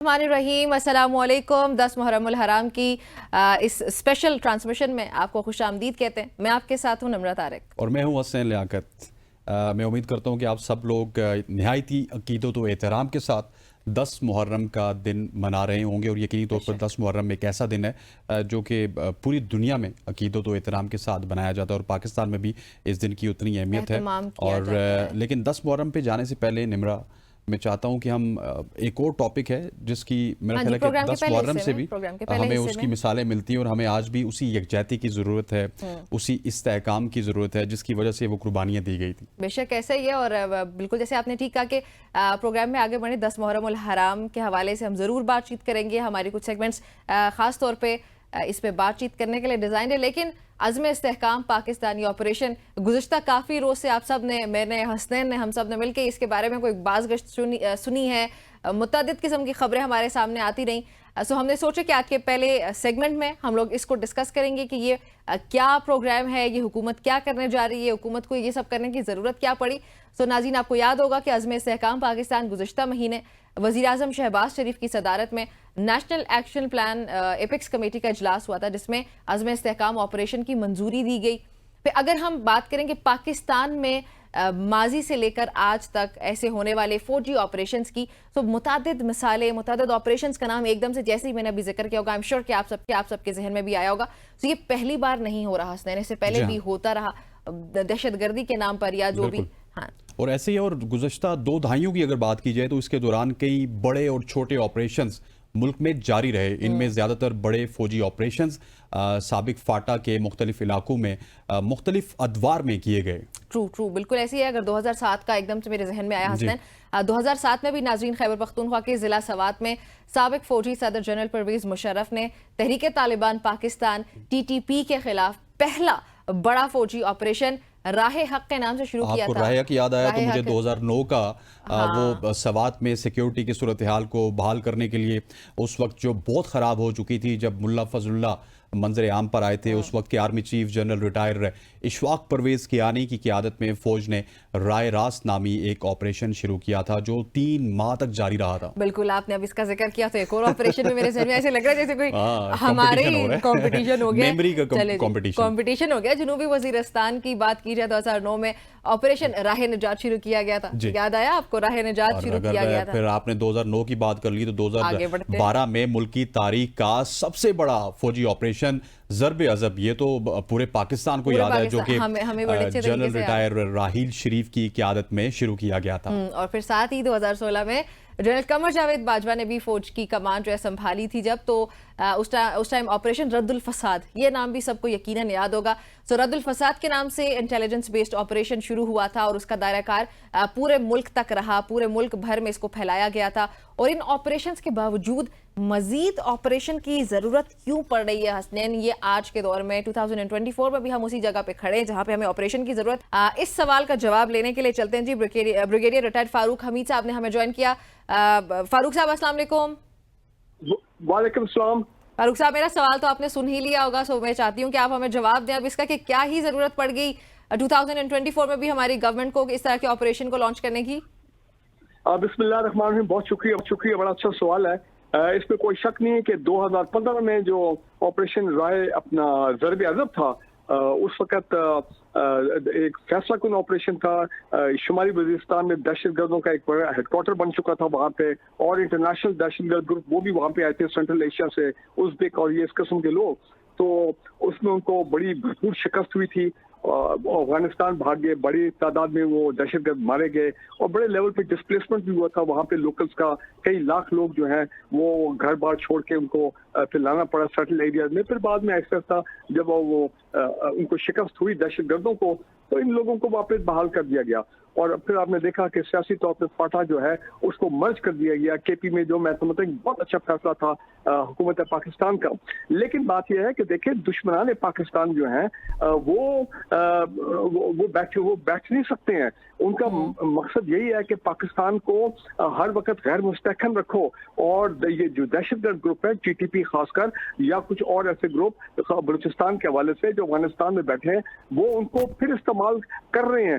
الرحمن الرحیم، السلام علیکم۔ 10 محرم الحرام کی اس اسپیشل ٹرانسمیشن میں آپ کو خوش آمدید کہتے ہیں۔ میں آپ کے ساتھ ہوں نمرہ طارق اور میں ہوں حسین لیاقت۔ میں امید کرتا ہوں کہ آپ سب لوگ نہایتی عقیدت و احترام کے ساتھ 10 محرم کا دن منا رہے ہوں گے، اور یقینی طور پر 10 محرم ایک ایسا دن ہے جو کہ پوری دنیا میں عقیدت و احترام کے ساتھ بنایا جاتا ہے، اور پاکستان میں بھی اس دن کی اتنی اہمیت ہے۔ اور لیکن 10 محرم پہ جانے سے پہلے نمرہ میں چاہتا ہوں کہ ہم ایک اور ٹاپک ہے جس کی میرا خیال ہے کہ 10 محرم سے بھی ہمیں اس کی مثالیں ملتی ہیں، اور ہمیں آج بھی اسی یکجہتی کی ضرورت ہے، اسی استحکام کی ضرورت ہے جس کی وجہ سے وہ قربانیاں دی گئی تھی۔ بے شک ایسا ہی ہے، اور بالکل جیسے آپ نے ٹھیک کہا کہ پروگرام میں آگے بڑھیں 10 محرم الحرام کے حوالے سے ہم ضرور بات چیت کریں گے۔ ہماری کچھ سیگمنٹس خاص طور پہ اس پہ بات چیت کرنے کے لیے ڈیزائن ہے، لیکن عزم استحکام پاکستانی آپریشن گزشتہ کافی روز سے آپ سب نے، میں نے، حسنین نے، ہم سب نے مل کے اس کے بارے میں کوئی باز گشت سنی ہے، متعدد قسم کی خبریں ہمارے سامنے آتی رہیں۔ سو ہم نے سوچا کہ آج کے پہلے سیگمنٹ میں ہم لوگ اس کو ڈسکس کریں گے کہ یہ کیا پروگرام ہے، یہ حکومت کیا کرنے جا رہی ہے، حکومت کو یہ سب کرنے کی ضرورت کیا پڑی۔ سو ناظرین، آپ کو یاد ہوگا کہ عزم استحکام پاکستان گزشتہ مہینے وزیر اعظم شہباز شریف کی صدارت میں national action plan apex committee کا اجلاس ہوا تھا، جس میں عزم استحکام آپریشن کی منظوری دی گئی۔ پھر اگر ہم بات کریں کہ پاکستان میں ماضی سے لے کر آج تک ایسے ہونے والے فوجی آپریشنز کی، تو متعدد مثالیں، متعدد آپریشنز کا نام ایک دم سے جیسے ہی میں نے ابھی ذکر کیا ہوگا، I'm sure کہ آپ سب کے ذہن میں بھی آیا ہوگا۔ تو یہ پہلی بار نہیں ہو رہا حسنین، اس سے پہلے بھی ہوتا رہا دہشت گردی کے نام پر یا جو بھی۔ اور ایسے ہی اور گزشتہ 2 دہائیوں کی اگر بات کی جائے تو اس کے دوران کئی بڑے اور چھوٹے آپریشنز ملک میں جاری رہے۔ ان میں زیادہ تر بڑے فوجی آپریشنز سابق فاٹا کے مختلف علاقوں میں مختلف ادوار میں کیے گئے۔ ٹرو بالکل ایسی ہے۔ اگر 2007 کا ایک دم سے میرے ذہن میں آیا حسنین، 2007 میں بھی ناظرین خیبر پختونخوا کے ضلع سوات میں سابق فوجی صدر جنرل پرویز مشرف نے تحریک طالبان پاکستان TTP کے خلاف پہلا بڑا فوجی آپریشن راہ حق کے نام سے شروع کیا تھا۔ آپ کو راہ حق یاد آیا تو مجھے 2009 کا وہ سوات میں سیکیورٹی کی صورتحال کو بحال کرنے کے لیے اس وقت جو بہت خراب ہو چکی تھی، جب ملا فضل اللہ منظر عام پر آئے تھے، اس وقت کے army chief general retired Ashfaq Pervez Kayani کی قیادت میں فوج نے رائے راست نامی ایک آپریشن شروع کیا تھا جو 3 ماہ تک جاری رہا تھا۔ بالکل، آپ نے اب اس کا ذکر کیا تو ایک اور آپریشن میں میرے ذہن میں ایسے لگ رہا ہے جیسے کوئی ہمارے کمپٹیشن ہو گیا، کمپٹیشن ہو گیا۔ جنوبی وزیرستان کی بات کی جائے 2009 میں آپریشن راہ نجات شروع کیا گیا تھا، یاد آیا آپ کو؟ راہ نجات شروع کیا گیا تھا۔ پھر آپ نے 2009 کی بات کر لی تو 2012 میں ملکی تاریخ کا سب سے بڑا فوجی آپریشن ضرب عضب، یہ تو پورے پاکستان کو یاد ہے، جو کہ جنرل ریٹائر راحیل شریف کی قیادت میں شروع کیا گیا تھا۔ اور پھر ساتھ ہی 2016 میں جنرل قمر جاوید باجوہ نے بھی فوج کی کمان جو ہے سنبھالی تھی جب، تو اس ٹائم آپریشن رد الفساد، یہ نام بھی سب کو یقیناً یاد ہوگا۔ سو رد الفساد کے نام سے انٹیلیجنس بیسڈ آپریشن شروع ہوا تھا، اور اس کا دائرہ کار پورے ملک تک رہا، پورے ملک بھر میں اس کو پھیلایا گیا تھا۔ اور ان آپریشنز کے باوجود مزید آپریشن کی ضرورت کیوں پڑ رہی ہے حسنین؟ یہ آج کے دور میں 2024 میں بھی ہم اسی جگہ پہ کھڑے ہیں جہاں پہ ہمیں آپریشن کی ضرورت۔ اس سوال کا جواب لینے کے لیے چلتے ہیں جی بریگیڈیئر ریٹائرڈ فاروق حمید صاحب نے ہمیں جوائن کیا۔ فاروق صاحب السلام علیکم۔ وعلیکم السلام۔ فاروق صاحب، میرا سوال تو آپ نے سن ہی لیا ہوگا، سو میں چاہتی ہوں کہ آپ ہمیں جواب دیں اب اس کا کہ کیا ہی ضرورت پڑ گئی 2024 میں بھی ہماری گورنمنٹ کو اس طرح کے آپریشن کو لانچ کرنے کی؟ بسم اللہ الرحمن الرحیم، بہت شکریہ، بڑا اچھا سوال ہے۔ اس میں کوئی شک نہیں ہے کہ 2015 میں جو آپریشن رائے اپنا ضرب عضب تھا، اس وقت ایک فیصلہ کن آپریشن تھا۔ شمالی وزیرستان میں دہشت گردوں کا ایک بڑا ہیڈ کوارٹر بن چکا تھا وہاں پہ، اور انٹرنیشنل دہشت گرد گروپ وہ بھی وہاں پہ آئے تھے سینٹرل ایشیا سے، ازبک اور یہ اس قسم کے لوگ، تو اس میں ان کو بڑی بھرپور شکست ہوئی تھی۔ افغانستان بھاگ گئے، بڑی تعداد میں وہ دہشت گرد مارے گئے، اور بڑے لیول پہ ڈسپلیسمنٹ بھی ہوا تھا وہاں پہ لوکلز کا، کئی لاکھ لوگ جو ہیں وہ گھر بار چھوڑ کے ان کو پھر لانا پڑا سیٹل ایریاز میں۔ پھر بعد میں ایسا تھا جب وہ ان کو شکست ہوئی دہشت گردوں کو، تو ان لوگوں کو واپس بحال کر دیا گیا، اور پھر آپ نے دیکھا کہ سیاسی طور پہ فاٹا جو ہے اس کو مرج کر دیا گیا KP میں، جو میں سمجھتا ہوں بہت اچھا فیصلہ تھا حکومت پاکستان کا۔ لیکن بات یہ ہے کہ دیکھیں دشمنان پاکستان جو ہیں وہ بیٹھ نہیں سکتے ہیں۔ ان کا مقصد یہی ہے کہ پاکستان کو ہر وقت غیر مستحکم رکھو، اور یہ جو دہشت گرد گروپ ہے TTP خاص کر، یا کچھ اور ایسے گروپ بلوچستان کے حوالے سے جو افغانستان میں بیٹھے ہیں، وہ ان کو پھر استعمال کر رہے ہیں۔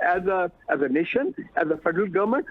as a nation, as a federal government,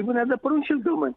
even as a provincial government?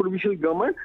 provincial government,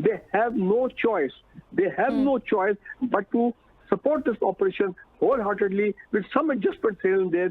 they have no choice but to support this operation wholeheartedly with some adjustments here and there,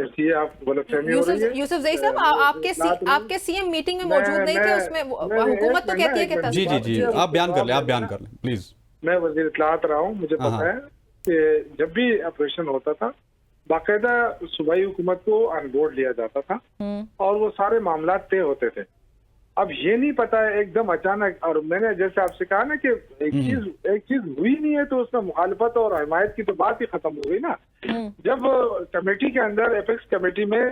ایسی ہے آپ غلط فہمی ہو رہی ہے. یوسف زئی صاحب آپ کے سی ایم میٹنگ میں موجود نہیں تھے, اس میں حکومت تو کہتی ہے کہ جی جی جی آپ بیان کر لیں پلیز. میں وزیر اطلاعات رہا ہوں, مجھے پتا ہے کہ جب بھی آپریشن ہوتا تھا باقاعدہ صوبائی حکومت کو آن بورڈ لیا جاتا تھا اور وہ سارے معاملات طے ہوتے تھے. اب یہ نہیں پتا ہے ایک دم اچانک, اور میں نے جیسے آپ سے کہا نا کہ ایک چیز ہوئی نہیں ہے تو اس میں مخالفت اور حمایت کی تو بات ہی ختم ہو گئی نا. جب کمیٹی کے اندر ایپیکس کمیٹی میں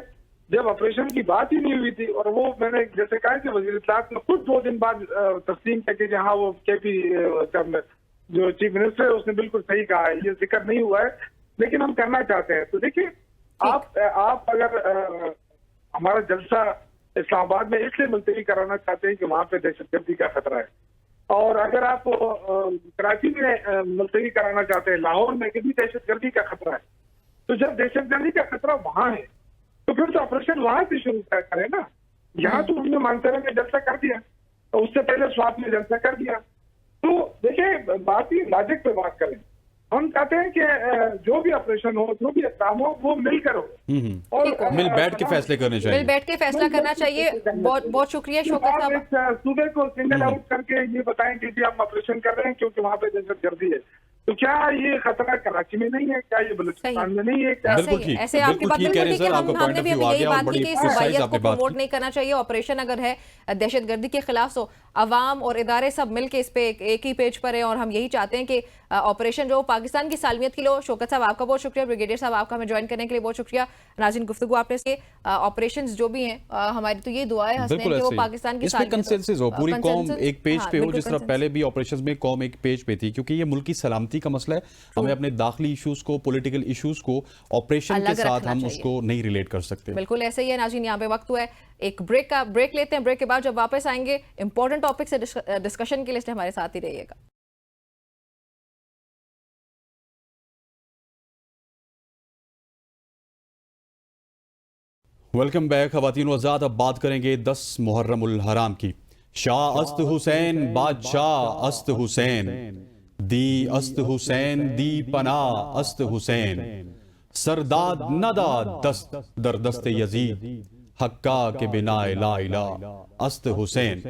جب آپریشن کی بات ہی نہیں ہوئی تھی, اور وہ میں نے جیسے کہا کہ وزیر اطلاعات نے خود 2 دن بعد تسلیم کر کے جہاں وہ کے پی جو چیف منسٹر ہے اس نے بالکل صحیح کہا ہے, یہ ذکر نہیں ہوا ہے لیکن ہم کرنا چاہتے ہیں. تو دیکھیے آپ اگر ہمارا جلسہ اسلام آباد میں اس لیے ملتوی کرانا چاہتے ہیں کہ وہاں پہ دہشت گردی کا خطرہ ہے, اور اگر آپ کراچی میں ملتوی کرانا چاہتے ہیں لاہور میں کہ بھی دہشت گردی کا خطرہ ہے, تو جب دہشت گردی کا خطرہ وہاں ہے تو پھر تو آپریشن وہاں سے شروع کریں نا. یہاں تو ہم نے مانسرا میں جلسہ کر دیا, اور اس سے پہلے سوات میں جلسہ کر دیا. تو دیکھیں بات ہی لاجک پہ بات کریں. ہم چاہتے ہیں کہ جو بھی آپریشن ہو, جو بھی اقدام ہو, وہ مل کر ہو اور مل بیٹھ کے فیصلے کرنے چاہیے, مل بیٹھ کے فیصلہ کرنا چاہیے. بہت شکریہ شوکت صاحب. صوبے کو سنگل آؤٹ کر کے یہ بتائیں کہ جی ہم آپریشن کر رہے ہیں کیونکہ وہاں پہ دہشت گردی ہے. تو کیا یہ خطرہ کراچی میں نہیں ہے, کیا یہ بلوچستان میں نہیں ہے؟ ایسے آپ کی بات بالکل ٹھیک ہے. ہم نے بھی ابھی یہی بات کی کہ صوبائیت کو پروموٹ نہیں کرنا چاہیے. آپریشن اگر ہے دہشت گردی کے خلاف تو عوام اور ادارے سب مل کے اس پہ ایک ہی پیج پر ہیں, اور ہم یہی چاہتے ہیں کہ آپریشن جو پاکستان کی سالمیت کے لیے. شوکت صاحب آپ کا بہت شکریہ, بریگیڈیئر صاحب آپ کا ہمیں جوائن کرنے کے لیے بہت شکریہ. ناظرین گفتگو آپ نے اس کے آپریشنز جو بھی ہیں ہماری تو یہ دعا ہے حسنین کہ وہ پاکستان کی سالمیت ہو, پوری قوم ایک پیج پہ ہو, جس طرح پہلے بھی آپریشنز میں قوم ایک پیج پہ تھی, کیونکہ یہ ملک کی سلامتی کا مسئلہ ہے. ہمیں اپنے داخلی ایشوز کو, پولیٹیکل ایشوز کو آپریشن کے ساتھ ہم اس کو نہیں ریلیٹ کر سکتے. بالکل ایسے ہی ہے ناظرین. یہاں پہ وقت ہوا ہے ایک بریک لیتے ہیں. بریک کے بعد جب واپس آئیں گے امپورٹنٹ ٹاپک سے ڈسکشن کے لیے ہمارے ساتھ ہی رہیے گا. Welcome back. خواتین و حضرات, اب بات کریں گے 10 محرم الحرام کی. شاہ است حسین بادشاہ است حسین, دی است حسین دی پناہ است حسین, سرداد نداد دست در دست یزید, حقا کے بنا لا الہ است حسین.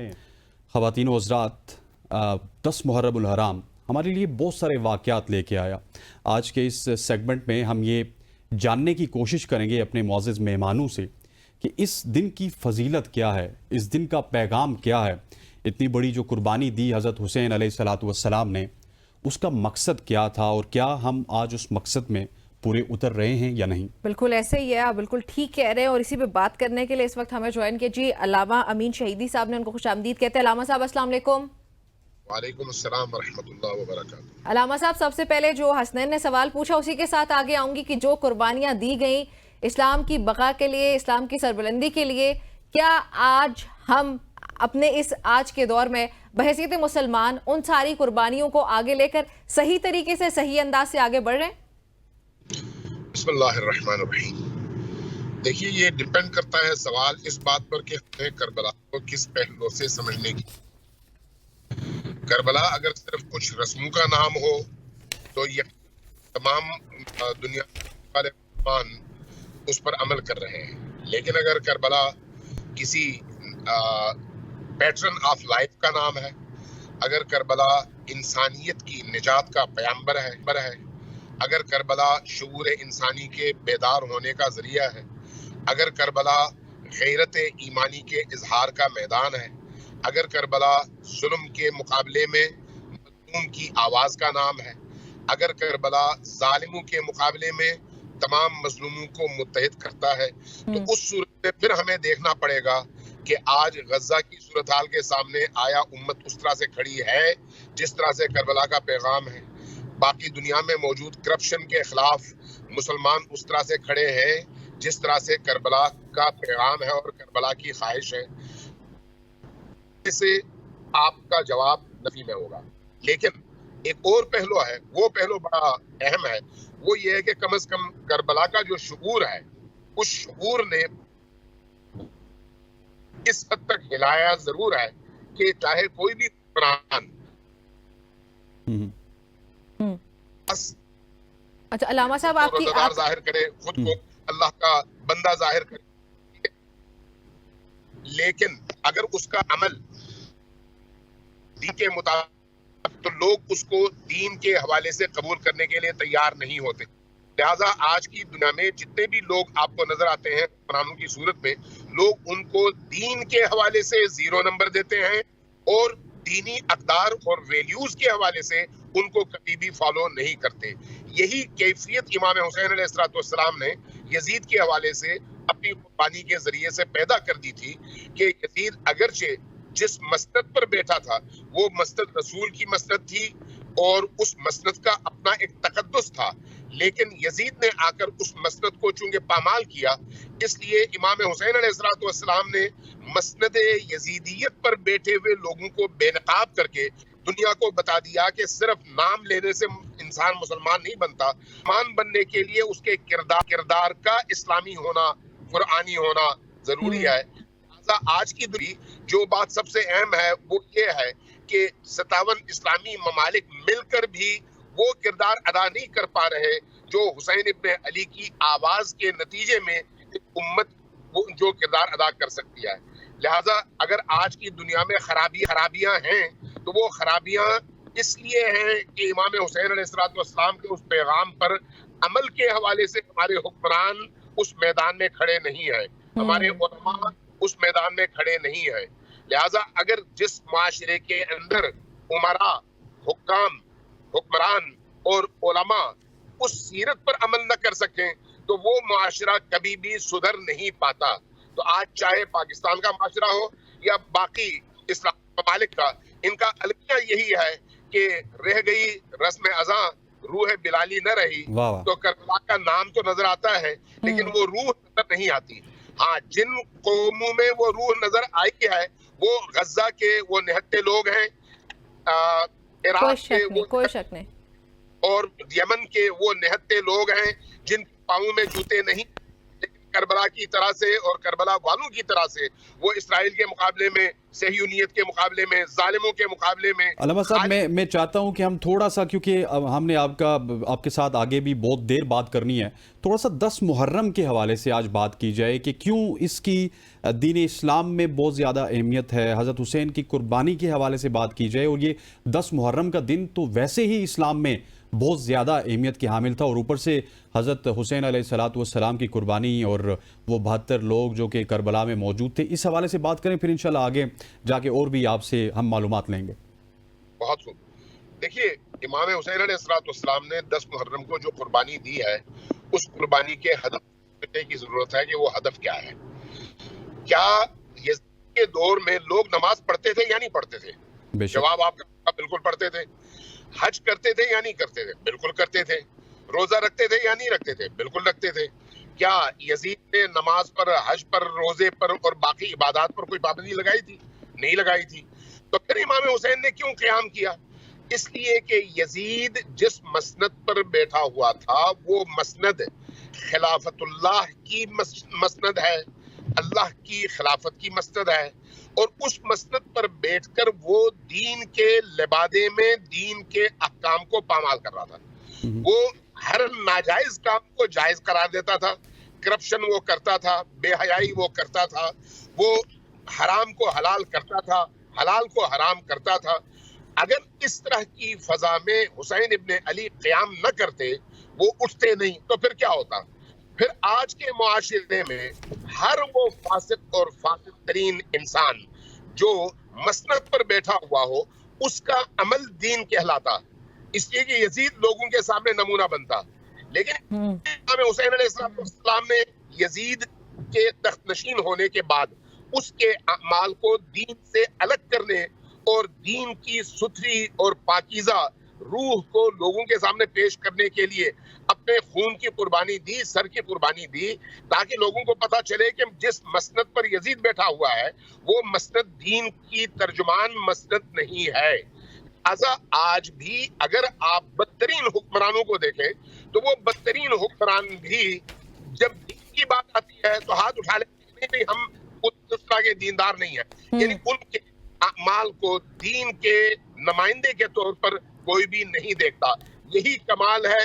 خواتین و حضرات, 10 محرم الحرام ہمارے لیے بہت سارے واقعات لے کے آیا. آج کے اس سیگمنٹ میں ہم یہ جاننے کی کوشش کریں گے اپنے معزز مہمانوں سے کہ اس دن کی فضیلت کیا ہے, اس دن کا پیغام کیا ہے. اتنی بڑی جو قربانی دی حضرت حسین علیہ السلام نے, اس کا مقصد کیا تھا, اور کیا ہم آج اس مقصد میں پورے اتر رہے ہیں یا نہیں؟ بالکل ایسے ہی ہے, آپ بالکل ٹھیک کہہ رہے ہیں. اور اسی پہ بات کرنے کے لیے اس وقت ہمیں جوائن کیا جی علامہ امین شہیدی صاحب نے, ان کو خوش آمدید کہتے ہیں. علامہ صاحب السلام علیکم. وعلیکم السلام ورحمۃ اللہ وبرکاتہ. علامہ صاحب سب سے پہلے جو حسنین نے سوال پوچھا اسی کے ساتھ آگے آؤں گی کہ جو قربانیاں دی گئیں اسلام کی بقا کے لیے, اسلام کی سربلندی کے لیے, کیا آج ہم اپنے اس آج کے دور میں بحیثیت مسلمان ان ساری قربانیوں کو آگے لے کر صحیح طریقے سے, صحیح انداز سے آگے بڑھ رہے ہیں؟ بسم اللہ الرحمن الرحیم. دیکھیے یہ ڈیپینڈ کرتا ہے سوال اس بات پر کہ ہمیں کربلا کو کس پہلو سے سمجھنے کی. کربلا اگر صرف کچھ رسموں کا نام ہو تو یہ تمام دنیا والے مسلمان اس پر عمل کر رہے ہیں, لیکن اگر کربلا کسی پیٹرن آف لائف کا نام ہے, اگر کربلا انسانیت کی نجات کا پیامبر ہے, اگر کربلا شعور انسانی کے بیدار ہونے کا ذریعہ ہے, اگر کربلا غیرت ایمانی کے اظہار کا میدان ہے, اگر کربلا ظلم کے مقابلے میں مظلوم کی آواز کا نام ہے, اگر کربلا ظالموں کے مقابلے میں تمام مظلوموں کو متحد کرتا ہے, تو اس صورت میں پھر ہمیں دیکھنا پڑے گا کہ آج غزہ کی صورتحال کے سامنے آیا امت اس طرح سے کھڑی ہے جس طرح سے کربلا کا پیغام ہے. باقی دنیا میں موجود کرپشن کے خلاف مسلمان اس طرح سے کھڑے ہیں جس طرح سے کربلا کا پیغام ہے اور کربلا کی خواہش ہے. اس سے آپ کا جواب نفی میں ہوگا. لیکن ایک اور پہلو ہے, وہ پہلو بڑا اہم ہے, وہ یہ ہے کہ کم از کم کربلا کا جو شعور ہے اس شعور نے اس حد تک ہلایا ضرور ہے کہ چاہے کوئی بھی حکمران اچھا علامہ صاحب آپ کی ظاہر کرے, خود کو اللہ کا بندہ ظاہر کرے، لیکن اگر اس کا عمل دین کے مطابق تو لوگ اس کو دین کے حوالے سے قبول کرنے کے لیے تیار نہیں ہوتے. لہٰذا آج کی دنیا میں جتنے بھی لوگ آپ کو نظر آتے ہیں حکمرانوں کی صورت میں، لوگ ان کو دین کے حوالے سے 0 نمبر دیتے ہیں اور دینی اقدار اور ویلیوز کے حوالے سے ان کو کبھی بھی فالو نہیں کرتے. یہی کیفیت امام حسین علیہ السلام نے یزید کے حوالے سے اپنی قربانی کے ذریعے سے پیدا کر دی تھی کہ یزید اگرچہ جس مسند پر بیٹھا تھا وہ مسند رسول کی مسند تھی اور اس مسند کا اپنا ایک تقدس تھا، لیکن یزید نے آ کر اس مسند کو چونکہ پامال کیا، اس لیے امام حسین علیہ السلام نے مسند یزیدیت پر بیٹھے ہوئے لوگوں کو بے نقاب کر کے دنیا کو بتا دیا کہ صرف نام لینے سے انسان مسلمان نہیں بنتا، مسلمان بننے کے لیے اس کے کردار کا اسلامی ہونا، قرآنی ہونا ضروری ہے. آج کی دنیا جو بات سب سے اہم ہے وہ یہ ہے کہ 57 اسلامی ممالک مل کر بھی وہ کردار ادا نہیں کر پا رہے جو حسین ابن علی کی آواز کے نتیجے میں امت جو کردار ادا کر سکتی ہے. لہٰذا اگر آج کی دنیا میں خرابیاں ہیں تو وہ خرابیاں اس لیے ہیں کہ امام حسین علیہ السلام کے اس پیغام پر عمل کے حوالے سے ہمارے حکمران اس میدان میں کھڑے نہیں ہیں، ہمارے علماء اس میدان میں کھڑے نہیں ہیں. لہٰذا اگر جس معاشرے کے اندر عمرا، حکمران اور علماء اس سیرت پر عمل نہ کر سکیں تو وہ معاشرہ کبھی بھی سدھر نہیں پاتا. تو آج چاہے پاکستان کا معاشرہ ہو یا باقی اسلامی ممالک کا، ان کا المیہ یہی ہے کہ رہ گئی رسم ازاں، روح بلالی نہ رہی. تو کربلا کا نام تو نظر آتا ہے لیکن وہ روح نظر نہیں آتی. ہاں، جن قوموں میں وہ روح نظر آئی ہے وہ غزہ کے وہ نہتے لوگ ہیں، عراق کے کوئی شک نہیں، اور یمن کے وہ نہتے لوگ ہیں جن پاؤں میں جوتے نہیں، لیکن کربلا کی طرح سے اور کربلا والوں کی طرح سے وہ اسرائیل کے مقابلے میں، صہیونیت کے مقابلے میں، ظالموں کے مقابلے میں. علامہ صاحب میں چاہتا ہوں کہ ہم تھوڑا سا، کیونکہ ہم نے آپ کے ساتھ آگے بھی بہت دیر بات کرنی ہے، تھوڑا سا 10 محرم کے حوالے سے آج بات کی جائے کہ کیوں اس کی دین اسلام میں بہت زیادہ اہمیت ہے. حضرت حسین کی قربانی کے حوالے سے بات کی جائے، اور یہ 10 محرم کا دن تو ویسے ہی اسلام میں بہت زیادہ اہمیت کے حامل تھا، اور اوپر سے حضرت حسین علیہ السلام کی قربانی اور وہ 72 لوگ جو کہ کربلا میں موجود تھے. اس حوالے سے بات کریں، پھر انشاءاللہ آگے جا کے اور بھی آپ سے ہم معلومات لیں گے. بہت خوب. دیکھیے، امام حسین علیہ السلام نے 10 محرم کو جو قربانی دی ہے، اس قربانی کے ہدف کی ضرورت ہے کہ وہ ہدف کیا ہے. کیا یزید کے دور میں لوگ نماز پڑھتے تھے یا نہیں پڑھتے تھے؟ جواب آپ کا بالکل پڑھتے تھے. حج کرتے تھے یا نہیں کرتے تھے؟ بالکل کرتے تھے. روزہ رکھتے تھے یا نہیں رکھتے تھے؟ بالکل رکھتے تھے. کیا یزید نے نماز پر، حج پر، روزے پر اور باقی عبادات پر کوئی پابندی لگائی تھی؟ نہیں لگائی تھی. تو پھر امام حسین نے کیوں قیام کیا؟ اس لیے کہ یزید جس مسند پر بیٹھا ہوا تھا وہ مسند خلافت اللہ کی مسند ہے، اللہ کی خلافت کی مسند ہے، اور اس مسند پر بیٹھ کر وہ دین کے لبادے میں دین کے احکام کو پامال کر رہا تھا. وہ ہر ناجائز کام کو جائز قرار دیتا تھا، کرپشن وہ کرتا تھا، بے حیائی وہ کرتا تھا، وہ حرام کو حلال کرتا تھا، حلال کو حرام کرتا تھا. اگر اس طرح کی فضا میں حسین ابن علی قیام نہ کرتے، وہ اٹھتے نہیں، تو پھر کیا ہوتا؟ پھر آج کے معاشرے میں ہر وہ فاسق اور فاسق ترین انسان جو مسند پر بیٹھا ہوا ہو، اس کا عمل دین کہلاتا، اس لیے کہ یزید لوگوں کے سامنے نمونہ بنتا. لیکن امام حسین علیہ السلام نے یزید کے تخت نشین ہونے کے بعد اس کے اعمال کو دین سے الگ کرنے اور دین کی ستھری اور پاکیزہ روح کو لوگوں کے سامنے پیش کرنے کے لیے اپنے خون کی قربانی دی، سر کی قربانی دی، تاکہ لوگوں کو پتا چلے کہ جس مسند پر یزید بیٹھا ہوا ہے وہ مسند دین کی ترجمان مسند نہیں ہے. لہذا آج بھی اگر آپ بدترین حکمرانوں کو دیکھیں تو وہ بدترین حکمران بھی جب دین کی بات آتی ہے تو ہاتھ اٹھا لیتے ہیں، ہم اس طرح کے دیندار نہیں ہیں. یعنی ان کے اعمال کو دین کے نمائندے کے طور پر کوئی بھی نہیں دیکھتا. یہی کمال ہے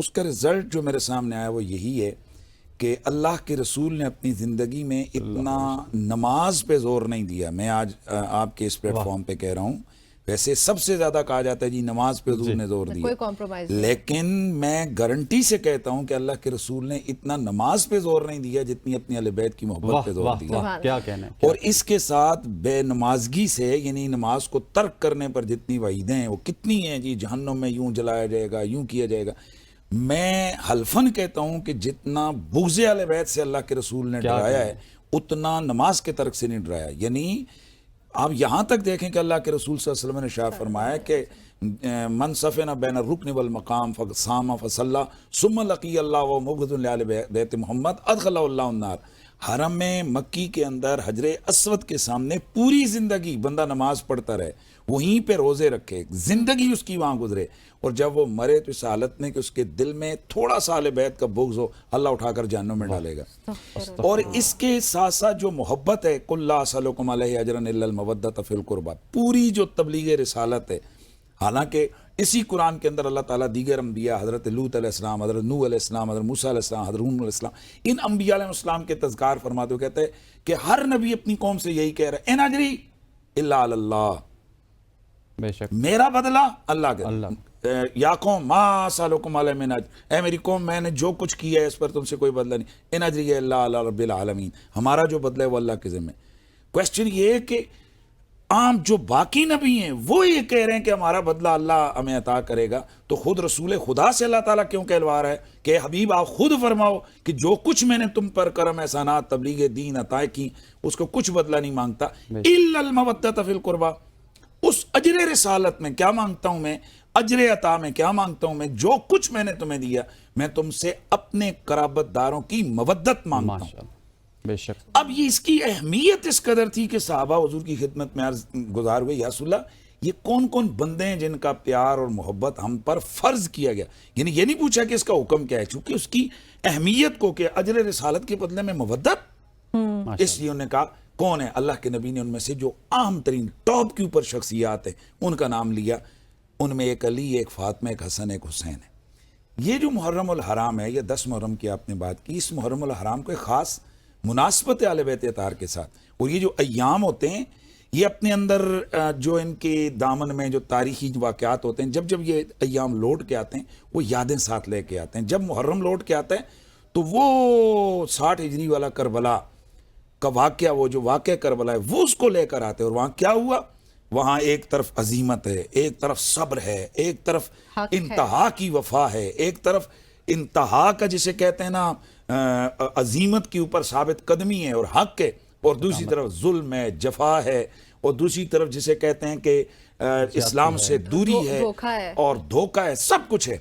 اس کا رزلٹ جو میرے سامنے آیا وہ یہی ہے کہ اللہ کے رسول نے اپنی زندگی میں اتنا نماز پہ زور نہیں دیا. میں آج آپ کے اس پلیٹ فارم پہ کہہ رہا ہوں, ویسے سب سے زیادہ کہا جاتا ہے جی نماز پہ حضور نے زور دیا, کوئی کمپرومائز, لیکن میں گارنٹی سے کہتا ہوں کہ اللہ کے رسول نے اتنا نماز پہ زور نہیں دیا جتنی اپنی اہل بیت کی محبت پہ زور دیا. کیا کہنا ہے. اور اس کے ساتھ بے نمازگی سے, یعنی نماز کو ترک کرنے پر جتنی وعیدیں ہیں وہ کتنی ہیں جی, جہنم میں یوں جلایا جائے گا, یوں کیا جائے گا. میں حلفاً کہتا ہوں کہ جتنا بغض اہل بیت سے اللہ کے رسول نے ڈرایا ہے اتنا نماز کے ترک سے نہیں ڈرایا. یعنی آپ یہاں تک دیکھیں کہ اللہ کے رسول صلی اللہ علیہ وسلم نے ارشاد فرمایا کہ من صفنا بین الرکن والمقام فصام فصلی ثم لقی اللہ ومبغض لآل بیت محمد ادخلہ اللہ النار. حرم مکی کے اندر حجر اسود کے سامنے پوری زندگی بندہ نماز پڑھتا رہے, وہیں پہ روزے رکھے, زندگی اس کی وہاں گزرے, اور جب وہ مرے تو اس حالت میں کہ اس کے دل میں تھوڑا سا اہل بیت کا بغض ہو, اللہ اٹھا کر جہنم میں ڈالے گا. اور اس کے ساتھ ساتھ جو محبت ہے, قل لا اسألکم علیہ اجرا الا المودۃ فی القربى, پوری جو تبلیغ رسالت ہے, حالانکہ اسی قرآن کے اندر اللہ تعالیٰ دیگر انبیاء, حضرت لوط علیہ السلام, حضرت نوح علیہ السلام, حضرت موسیٰ علیہ السلام, حضرت ہود علیہ السلام, ان انبیاء علیہ السلام کے تذکار فرماتے ہوئے کہتے ہیں کہ ہر نبی اپنی قوم سے یہی کہہ رہا ہے, ان اجری الا علی اللہ, بے شک میرا بدلہ اللہ کے. یا قوم ما اسألکم علیہ من اجر, اے میری قوم میں نے جو کچھ کیا ہے اس پر تم سے کوئی بدلہ نہیں, ان اجری الا علی رب العالمین, ہمارا جو بدلہ ہے وہ اللہ کے ذمہ. کوشچن یہ ہے کہ عام جو باقی نبی ہیں وہ یہ کہہ رہے ہیں کہ ہمارا بدلہ اللہ ہمیں عطا کرے گا, تو خود رسول خدا سے اللہ تعالیٰ کیوں کہلوا رہا ہے کہ حبیب آپ خود فرماؤ کہ جو کچھ میں نے تم پر کرم احسانات تبلیغ دین عطا کی اس کو کچھ بدلہ نہیں مانگتا, الا المودۃ فی القربى. اس اجر رسالت میں کیا مانگتا ہوں میں, اجر عطا میں کیا مانگتا ہوں میں, جو کچھ میں نے تمہیں دیا میں تم سے اپنے قرابت داروں کی مودت مانگتا ہوں. بے شک. اب یہ اس کی اہمیت اس قدر تھی کہ صحابہ حضور کی خدمت میں عرض گزار ہوئے, یا رسول اللہ یہ کون کون بندے ہیں جن کا پیار اور محبت ہم پر فرض کیا گیا. یعنی یہ نہیں پوچھا کہ اس کا حکم کیا ہے, چونکہ اس کی اہمیت کو کہ اجر رسالت کے بدلے میں مودت, اس لیے انہوں نے کہا کون ہے. اللہ کے نبی نے ان میں سے جو عام ترین ٹاپ کے اوپر شخصیات ہیں ان کا نام لیا. ان میں ایک علی, ایک فاطمہ, ایک حسن, ایک حسین ہے. یہ جو محرم الحرام ہے, یہ 10 محرم کی آپ نے بات کی, اس محرم الحرام کو ایک خاص مناسبت اہل بیت اطہار کے ساتھ, اور یہ جو ایام ہوتے ہیں یہ اپنے اندر جو ان کے دامن میں جو تاریخی واقعات ہوتے ہیں, جب جب یہ ایام لوٹ کے آتے ہیں وہ یادیں ساتھ لے کے آتے ہیں. جب محرم لوٹ کے آتا ہے تو وہ 60 ہجری والا کربلا کا واقعہ, وہ جو واقعہ کربلا ہے وہ اس کو لے کر آتے ہیں. اور وہاں کیا ہوا, وہاں ایک طرف عظیمت ہے, ایک طرف صبر ہے, ایک طرف انتہا کی وفا ہے, ایک طرف انتہا کا جسے کہتے ہیں نا عظیمت کے اوپر ثابت قدمی ہے اور حق ہے, اور دوسری طرف ظلم ہے, جفا ہے, اور دوسری طرف جسے کہتے ہیں کہ اسلام سے دوری ہے اور دھوکہ ہے, سب کچھ ہے.